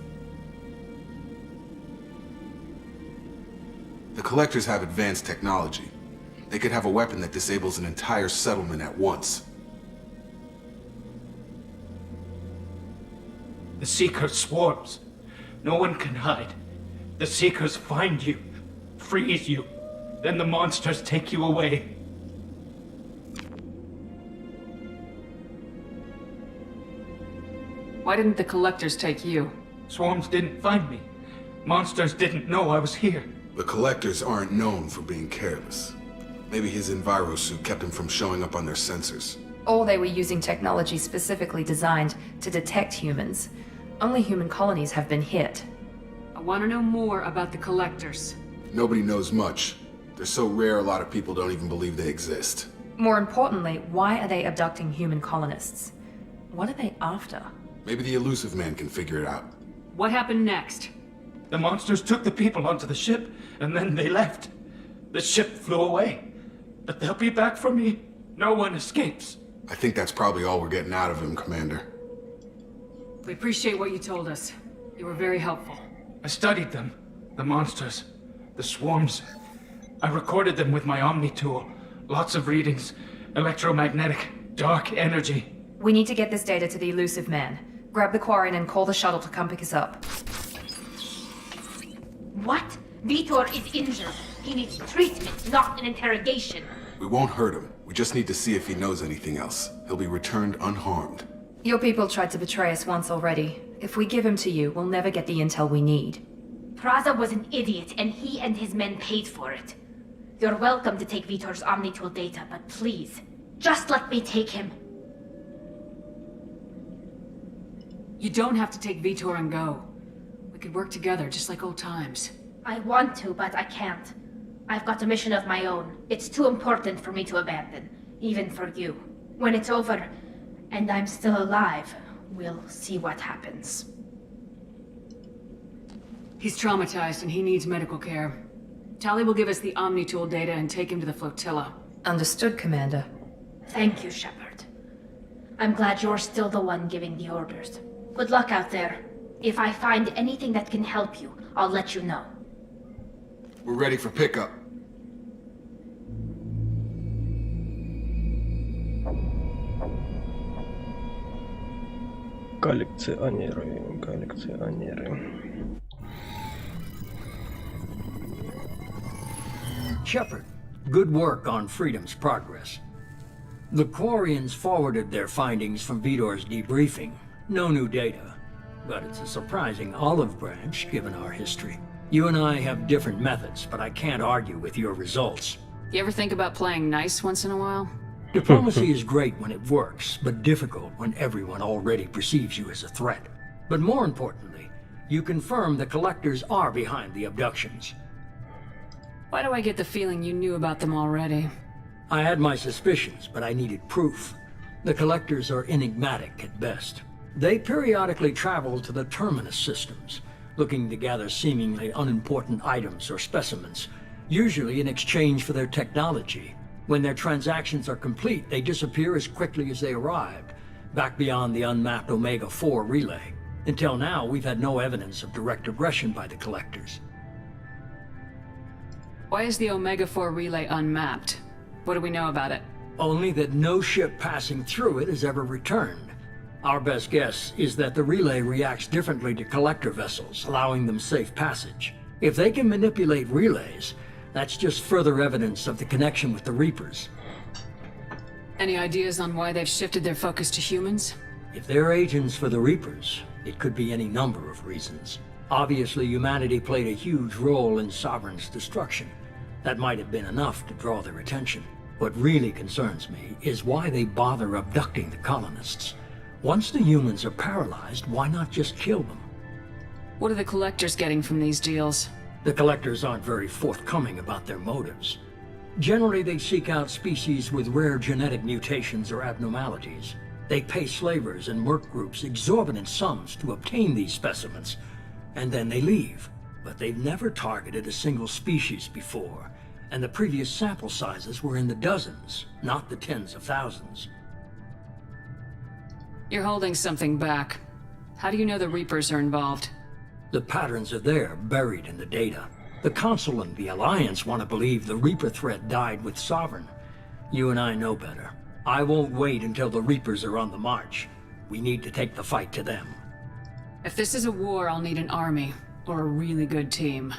The Collectors have advanced technology. They could have a weapon that disables an entire settlement at once. The Seekers swarms. No one can hide. The Seekers find you, freeze you, then the monsters take you away. Why didn't the collectors take you? Swarms didn't find me. Monsters didn't know I was here. The Collectors aren't known for being careless. Maybe his enviro suit kept him from showing up on their sensors. Or they were using technology specifically designed to detect humans. Only human colonies have been hit. I want to know more about the collectors. Nobody knows much. They're so rare, a lot of people don't even believe they exist. More importantly, why are they abducting human colonists? What are they after? Maybe the elusive man can figure it out. What happened next? The monsters took the people onto the ship, and then they left. The ship flew away. But they'll be back for me. No one escapes. I think that's probably all we're getting out of him, Commander. We appreciate what you told us. You were very helpful. I studied them. The monsters. The swarms. I recorded them with my Omni tool. Lots of readings. Electromagnetic. Dark energy. We need to get this data to the elusive man. Grab the Quarren and call the shuttle to come pick us up. What? Vitor is injured. He needs treatment, not an interrogation. We won't hurt him. We just need to see if he knows anything else. He'll be returned unharmed. Your people tried to betray us once already. If we give him to you, we'll never get the intel we need. Praza was an idiot, and he and his men paid for it. You're welcome to take Vitor's Omnitool data, but please, just let me take him. You don't have to take Vitor and go. We could work together, just like old times. I want to, but I can't. I've got a mission of my own. It's too important for me to abandon, even for you. When it's over, and I'm still alive, we'll see what happens. He's traumatized and he needs medical care. Tali will give us the Omnitool data and take him to the flotilla. Understood, Commander. Thank you, Shepard. I'm glad you're still the one giving the orders. Good luck out there. If I find anything that can help you, I'll let you know. We're ready for pickup. Коллекционеры. Shepard, good work on Freedom's progress. The Quarians forwarded their findings from Vidor's debriefing. No new data, but it's a surprising olive branch given our history. You and I have different methods, but I can't argue with your results. You ever think about playing nice once in a while? Diplomacy is great when it works, but difficult when everyone already perceives you as a threat. But more importantly, you confirm the Collectors are behind the abductions. Why do I get the feeling you knew about them already? I had my suspicions, but I needed proof. The Collectors are enigmatic at best. They periodically travel to the Terminus systems, looking to gather seemingly unimportant items or specimens, usually in exchange for their technology. When their transactions are complete, they disappear as quickly as they arrived, back beyond the unmapped Omega-4 relay. Until now, we've had no evidence of direct aggression by the Collectors. Why is the Omega-4 relay unmapped? What do we know about it? Only that no ship passing through it has ever returned. Our best guess is that the relay reacts differently to Collector vessels, allowing them safe passage. If they can manipulate relays, that's just further evidence of the connection with the Reapers. Any ideas on why they've shifted their focus to humans? If they're agents for the Reapers, it could be any number of reasons. Obviously, humanity played a huge role in Sovereign's destruction. That might have been enough to draw their attention. What really concerns me is why they bother abducting the colonists. Once the humans are paralyzed, why not just kill them? What are the Collectors getting from these deals? The Collectors aren't very forthcoming about their motives. Generally, they seek out species with rare genetic mutations or abnormalities. They pay slavers and merc groups exorbitant sums to obtain these specimens, and then they leave. But they've never targeted a single species before, and the previous sample sizes were in the dozens, not the tens of thousands. You're holding something back. How do you know the Reapers are involved? The patterns are there, buried in the data. The Council and the Alliance want to believe the Reaper threat died with Sovereign. You and I know better. I won't wait until the Reapers are on the march. We need to take the fight to them. If this is a war, I'll need an army, or a really good team.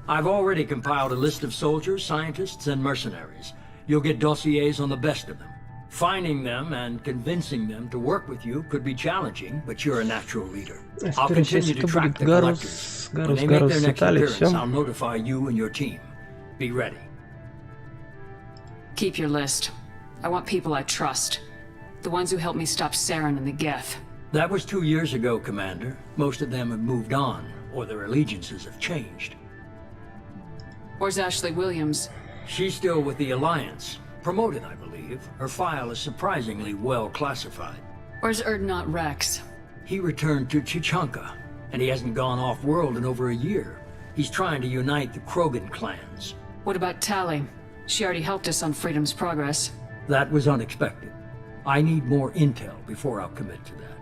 I've already compiled a list of soldiers, scientists, and mercenaries. You'll get dossiers on the best of them. Finding them and convincing them to work with you could be challenging, but you're a natural leader. I'll continue to track the Collectors. When they make their next appearance, I'll notify you and your team. Be ready. Keep your list. I want people I trust. The ones who helped me stop Saren and the Geth. That was 2 years ago, Commander. Most of them have moved on, or their allegiances have changed. Where's Ashley Williams? She's still with the Alliance. Promoted, I believe. Her file is surprisingly well classified. Where's Erdnot Rex? He returned to Chichanka, and he hasn't gone off-world in over a year. He's trying to unite the Krogan clans. What about Tali? She already helped us on Freedom's progress. That was unexpected. I need more intel before I'll commit to that.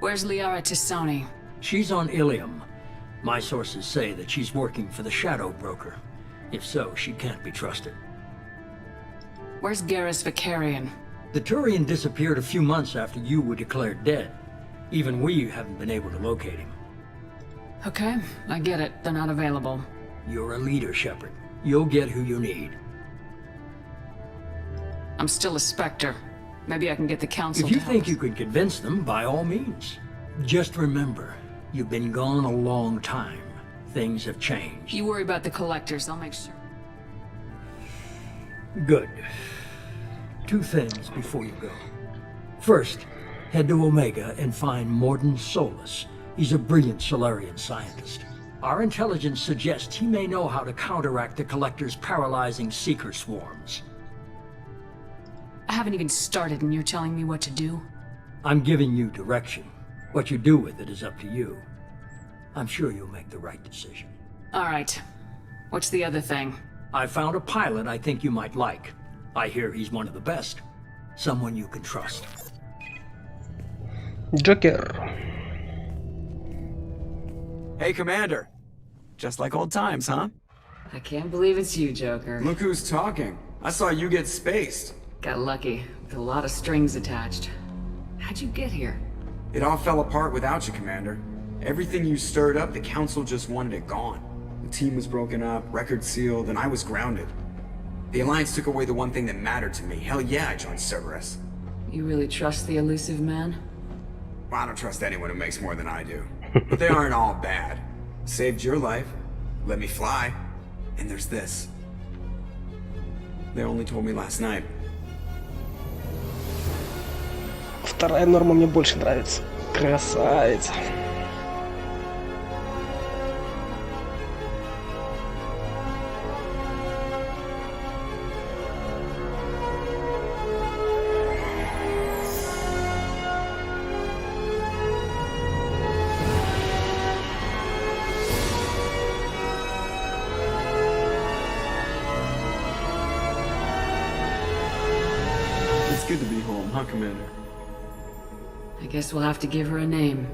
Where's Liara Tisoni? She's on Ilium. My sources say that she's working for the Shadow Broker. If so, she can't be trusted. Where's Garrus Vicarian? The Turian disappeared a few months after you were declared dead. Even we haven't been able to locate him. Okay, I get it. They're not available. You're a leader, Shepard. You'll get who you need. I'm still a Spectre. Maybe I can get the Council to help. If you think us. you can convince them, by all means. Just remember, you've been gone a long time. Things have changed. You worry about the Collectors, I'll make sure. Good. 2 things before you go. First, head to Omega and find Morden Solus. He's a brilliant Solarian scientist. Our intelligence suggests he may know how to counteract the Collector's paralyzing Seeker swarms. I haven't even started and you're telling me what to do? I'm giving you direction. What you do with it is up to you. I'm sure you'll make the right decision. All right. What's the other thing? I found a pilot I think you might like. I hear he's one of the best. Someone you can trust. Джокер. Hey, Commander. Just like old times, huh? I can't believe it's you, Joker. Look who's talking. I saw you get spaced. Got lucky, with a lot of strings attached. How'd you get here? It all fell apart without you, Commander. Everything you stirred up, the Council just wanted it gone. The team was broken up, records sealed, and I was grounded. The Alliance took away the one thing that mattered to me. Hell yeah, I joined Cerberus. You really trust the elusive man? Well, I don't trust anyone who makes more than I do. But they aren't all bad. Saved your life, let me fly, and there's this. They only told me last night. Вторая норма мне больше нравится. Красавица. It's good to be home, huh, Commander? I guess we'll have to give her a name.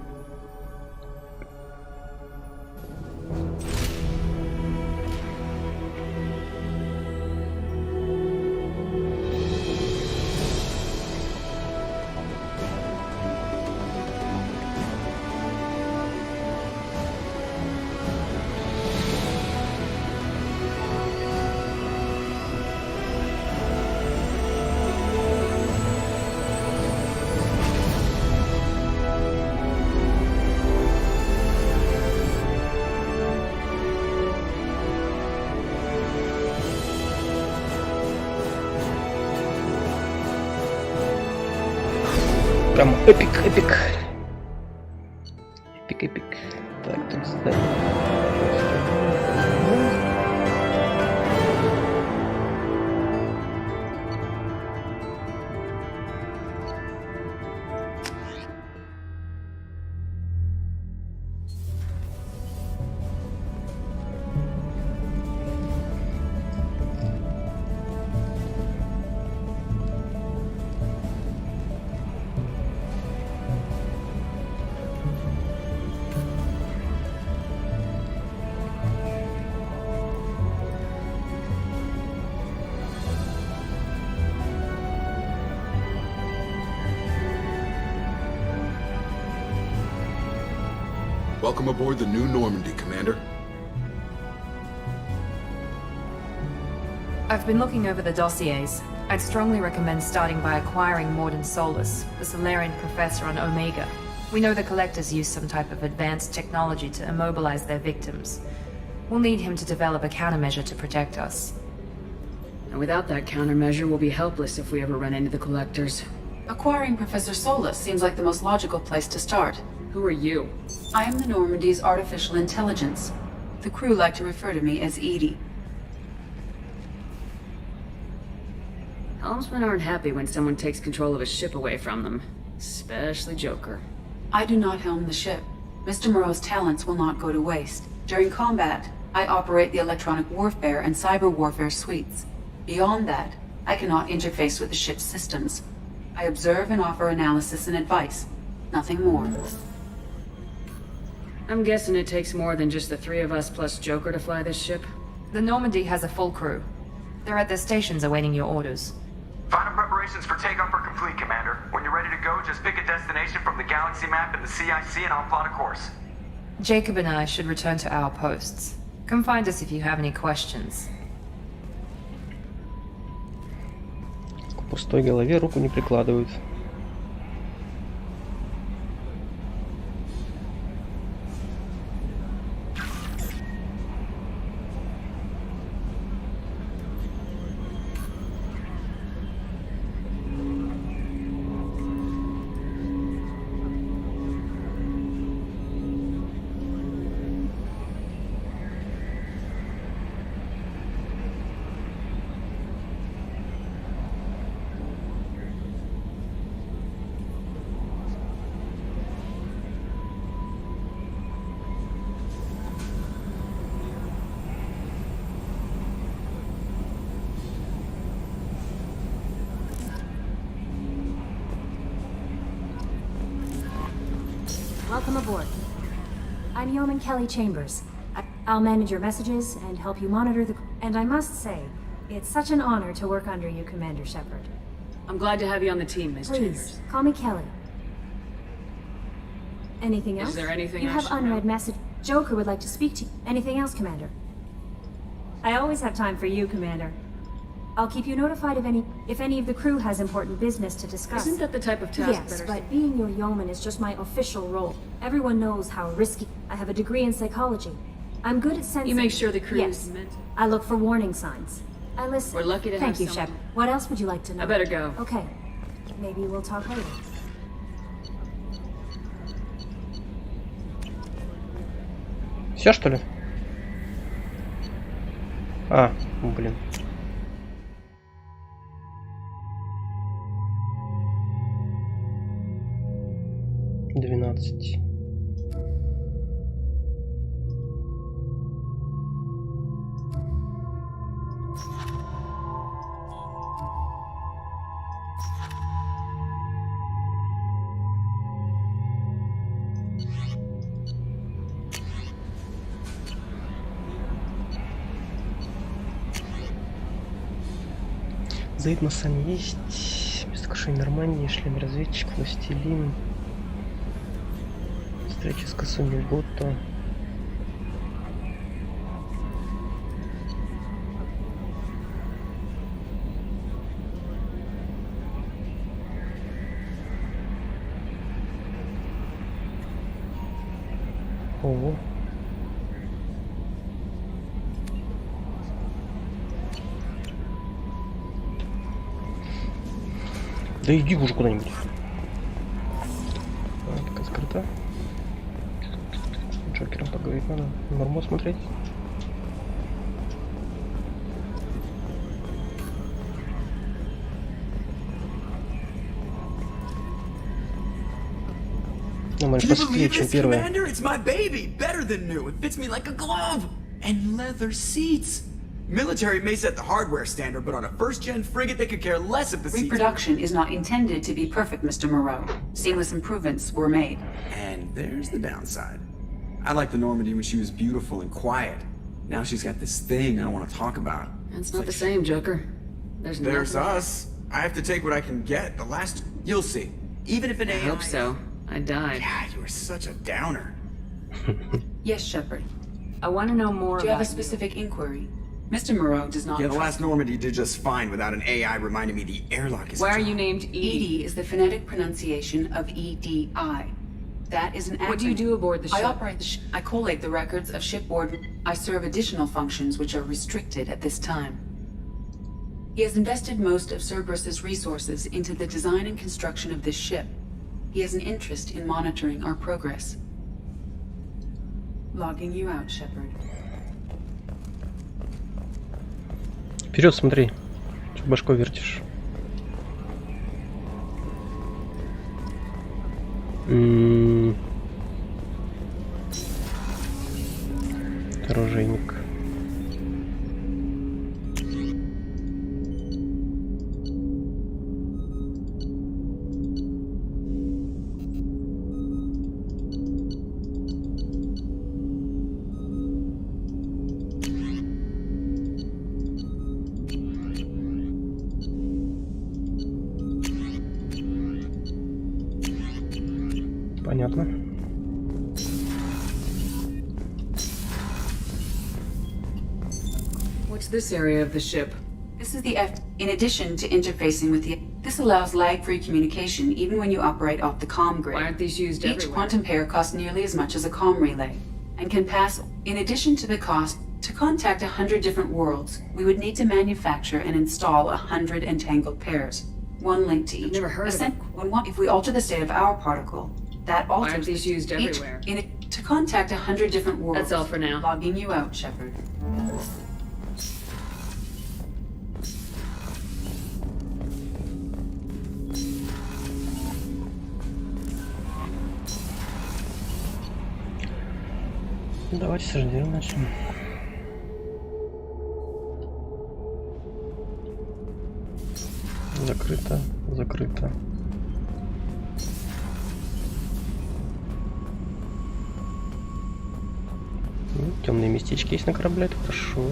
Прям эпик. Эпик. Так, тут задание. Welcome aboard the new Normandy, Commander. I've been looking over the dossiers. I'd strongly recommend starting by acquiring Morden Solus, the Solarian professor on Omega. We know the Collectors use some type of advanced technology to immobilize their victims. We'll need him to develop a countermeasure to protect us. And without that countermeasure, we'll be helpless if we ever run into the Collectors. Acquiring Professor Solus seems like the most logical place to start. Who are you? I am the Normandy's artificial intelligence. The crew like to refer to me as Edie. Helmsmen aren't happy when someone takes control of a ship away from them. Especially Joker. I do not helm the ship. Mr. Moreau's talents will not go to waste. During combat, I operate the electronic warfare and cyber warfare suites. Beyond that, I cannot interface with the ship's systems. I observe and offer analysis and advice. Nothing more. I'm guessing it takes more than just the three of us plus Joker to fly this ship? The Normandy has a full crew. They're at their stations awaiting your orders. Final preparations for takeoff are complete, Commander. When you're ready to go, just pick a destination from the galaxy map in the CIC and I'll plot a course. Jacob and I should return to our posts. Come find us if you have any questions. К пустой голове руку не прикладывают. Welcome aboard. I'm Yeoman Kelly Chambers. I'll manage your messages and help you monitor the... And I must say, it's such an honor to work under you, Commander Shepard. I'm glad to have you on the team, Miss Please, Chambers. call me Kelly. Anything else? Is there anything you I have should unread know? message. Joker would like to speak to you. Anything else, Commander? I always have time for you, Commander. I'll keep you notified of if any of the crew has important business to discuss. Isn't that the type of task Yes, that but being your yeoman is just my official role. Everyone knows how risky. I have a degree in psychology. I'm good at sensing. You make sure the crew Yes. is meant. I look for warning signs. I listen. We're lucky to Thank have you, someone- Shep. What else would you like to know? I better go. Okay. Maybe we'll talk later. Все, что ли? А, блин. Двенадцать. Заид Массами есть. Местокушение Нормандии, шлем разведчик, властелин. Встреча с Касуми Гото. Ого. Да иди уже куда-нибудь. А, такая скрыта. С Джокером поговорить надо. Норму смотреть. Нормально, посветлее, чем первая. Commander? It's my baby. Better than new. It fits me like a glove. And leather seats. Military may set the hardware standard, but on a first-gen frigate, they could care less if the seats... Reproduction is not intended to be perfect, Mr. Moreau. Seamless improvements were made. And there's the downside. I liked the Normandy when she was beautiful and quiet. Now she's got this thing I want to talk about. It's not the same, Joker. There's There's nothing. us. I have to take what I can get. The last... You'll see. Even if an I AI... hope so. I died. God, you were such a downer. Yes, Shepard. I want to know more Do you have a about specific inquiry? Mr. Moreau does not Yeah, the trust last Normandy did just fine without an AI reminding me the airlock is... Why are you named Edie? Edie is the phonetic pronunciation of EDI. That is an acronym. What do you do aboard the I ship? operate the ship. I collate the records of shipboard. I serve additional functions which are restricted at this time. He has invested most of Cerberus's resources into the design and construction of this ship. He has an interest in monitoring our progress. Logging you out, Shepard. Вперед смотри. Что башкой вертишь? Оружейник. Понятно. What's this area of the ship? This is the F. In addition to interfacing with the... This allows lag-free communication even when you operate off the comm grid. Why aren't these used Each everywhere? quantum pair costs nearly as much as a comm relay, and can pass... In addition to the cost, to contact 100 different worlds, we would need to manufacture and install 100 entangled pairs. One link to each. never heard of it. If we alter the state of our particle, that alters... Why aren't these used everywhere? To contact 100 different worlds. That's all for now. Logging you out, Shepard. Давайте с оружия начнем. Закрыто, закрыто. Темные местечки есть на корабле, это хорошо.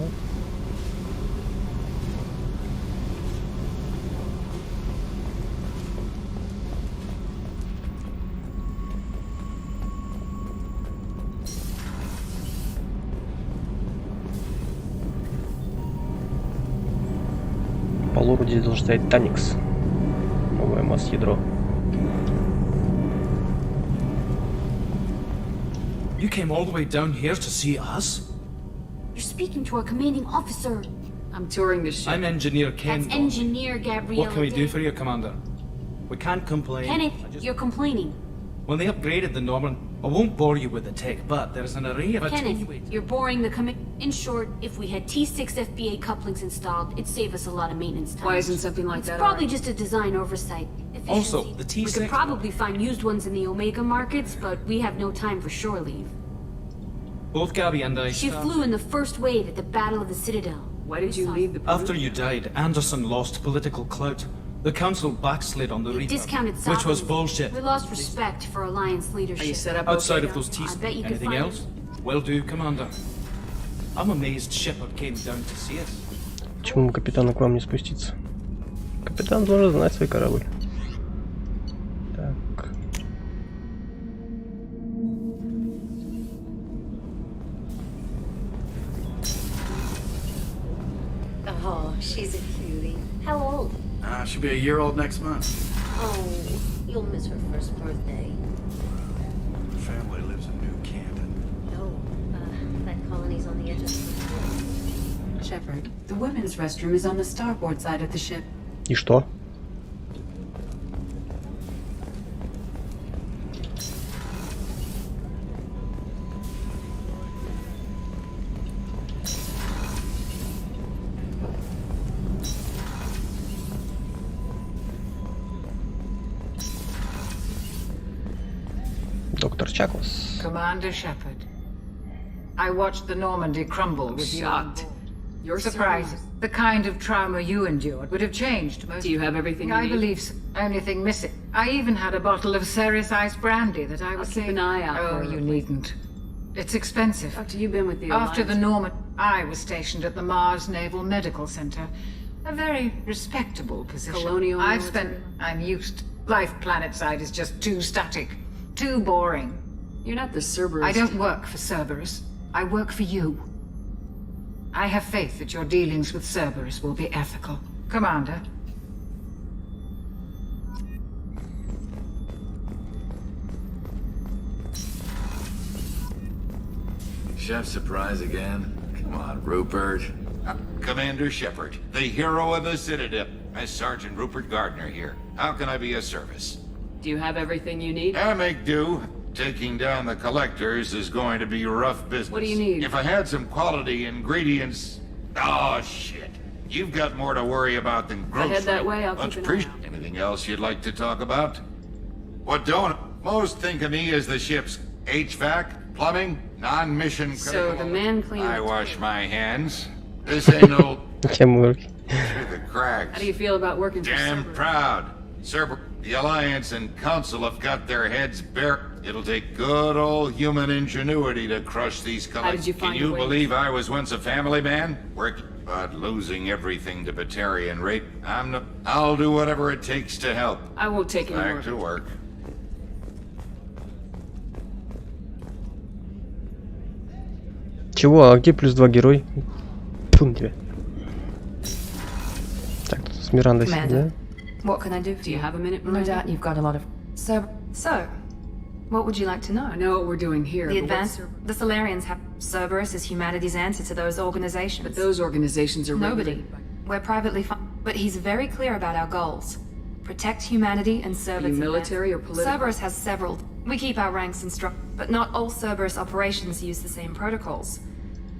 По лору здесь должен стоять Таникс. Новое Масс ядро. You came all the way down here to see us? You're speaking to our commanding officer. I'm touring the ship. I'm Engineer Ken. That's Engineer Gabrielle. What can we do for you, Commander? We can't complain. Kenneth, you're complaining. When they upgraded the Norman, I won't bore you with the tech, but there's an array of Kenneth, you're boring the In short, if we had T6 FBA couplings installed, it'd save us a lot of maintenance time. Why isn't something like that? It's probably just a design oversight. Also, the T6... We could probably find used ones in the Omega markets, but we have no time for shore leave. Both Gabby and I... She flew in the first wave at the Battle of the Citadel. Why did you leave the... After you died, Anderson lost political clout. The Council backslid on the Reaper, Discounted which was sovereignty. bullshit. We lost respect for Alliance leadership. Are you set up Outside okay of those I T's, bet you could anything find else? Will do, Commander. I'm amazed Shepard came down to see us. Почему капитану к вам не спуститься? Капитан должен знать свой корабль. Так. Oh, she's a cutie. How old? She'll be a year old next month. Oh, you'll miss her first birthday. Her family lives in New Canton. Oh, that colony's on the edge of the... Shepard, the women's restroom is on the starboard side of the ship. И что? Доктор Чаклс. Commander Shepard, I watched the Normandy crumble with you. Shocked. You're surprised. The kind of trauma you endured would have changed most. Do you have everything you I need? believe so. Only thing missing. I even had a bottle of Ceres Ice brandy that I was keep an eye out Oh, for you it. needn't. It's expensive. After you've been with the After the Alliance. Norman, I was stationed at the Mars Naval Medical Center. A very respectable position. Colonial I've military? spent... I'm used. Life planetside is just too static. Too boring. You're not the Cerberus. I don't work for Cerberus. I work for you. I have faith that your dealings with Cerberus will be ethical. Commander. Chef surprise again? Come on, Rupert. Commander Shepard, the hero of the Citadel. I'm Sergeant Rupert Gardner here. How can I be of service? Do you have everything you need? I make do. Taking down the collectors is going to be rough business. What do you need? If I had some quality ingredients... Oh, shit. You've got more to worry about than If I grocery. head that way, I'll Much keep an eye appreciated. Anything else you'd like to talk about? What don't... Most think of me as the ship's HVAC, plumbing, non-mission critical... So the man cleaner... I wash my hands. This ain't no... Тем Through the cracks. How do you feel about working for Damn Cerberus? proud. Sir, the Alliance and Council have got their heads bare. It'll take good old human ingenuity to crush these How did you Can find you your way? believe I was once a family man? But losing everything to Batarian rape, I'll do whatever it takes to help. I won't take any more. Back to work. Чего? А где +2 герой? Тьфу на тебя. Так, тут с Мирандой сидит, да? What can I do for Do you have a minute, No Miranda? doubt you've got a lot of... So, what would you like to know? I know what we're doing here, The but what's advance... The Solarians have... Cerberus is humanity's answer to those organizations. But those organizations are Nobody. regulated We're privately but he's very clear about our goals. Protect humanity and serve Are you its military or advancement. political? Cerberus has several. We keep our ranks instruct, but not all Cerberus operations use the same protocols.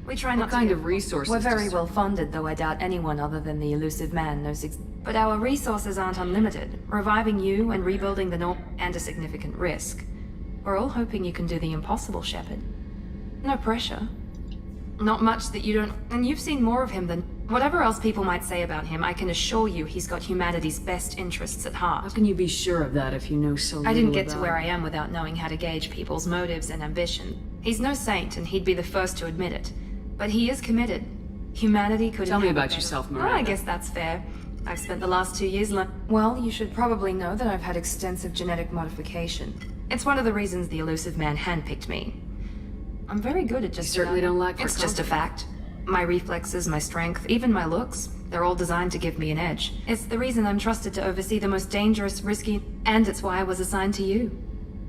We try not What kind to... of resources We're very does- well funded, though I doubt anyone other than the elusive man knows But our resources aren't unlimited. Reviving you and rebuilding the North and a significant risk. We're all hoping you can do the impossible, Shepard. No pressure. Not much that you don't... And you've seen more of him than... Whatever else people might say about him, I can assure you he's got humanity's best interests at heart. How can you be sure of that if you know so little I didn't get to about where I am without knowing how to gauge people's motives and ambition. He's no saint, and he'd be the first to admit it. But he is committed. Humanity couldn't Tell me have a about better- yourself, Oh, Miranda. I guess that's fair. I've spent the last 2 years Well, you should probably know that I've had extensive genetic modification. It's one of the reasons the elusive man handpicked me. I'm very good at just... You certainly don't lack for It's just a fact. My reflexes, my strength, even my looks, they're all designed to give me an edge. It's the reason I'm trusted to oversee the most dangerous, risky, and it's why I was assigned to you.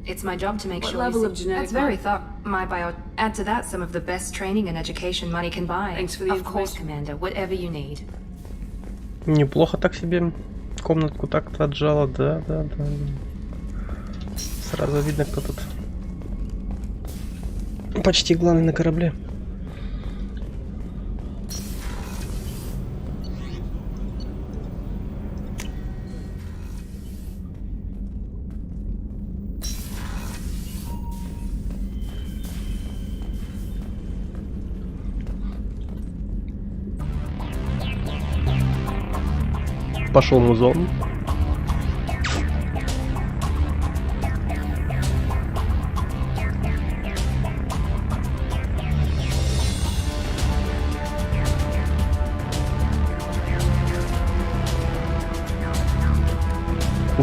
It's my job to make What sure level you of see- genetic That's very mod- Add to that some of the best training and education money can buy. Thanks for the Of course, Commander, whatever you need. Неплохо так себе комнатку так-то отжала, да. Сразу видно, кто тут почти главный на корабле. Пошел музон.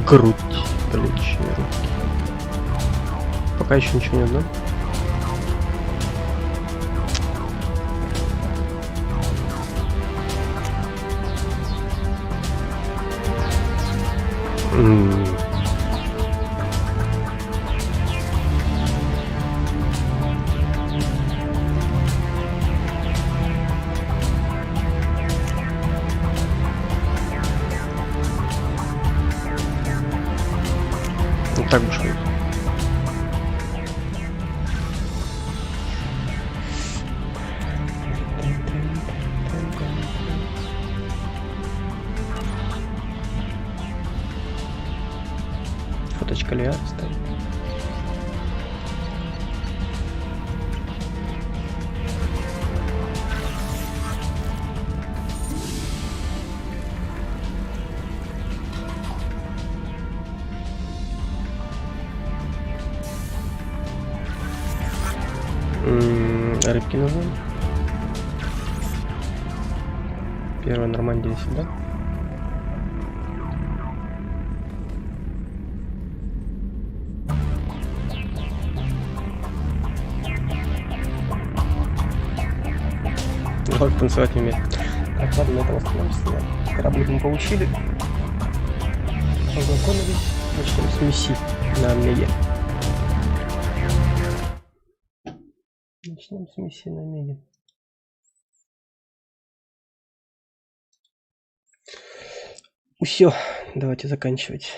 Грудь, плечи, руки. Пока еще ничего нет, да? Вот так бы шли. Фоточка Лиара стоит. Рыбки нужны. Первая Нормандия сюда. Как танцевать не умеет. Так, ладно, на этом остановимся. Кораблик мы получили. Познакомились. Начнем с миссии на Омеге. Начнем с миссии на Омеге. Все, давайте заканчивать.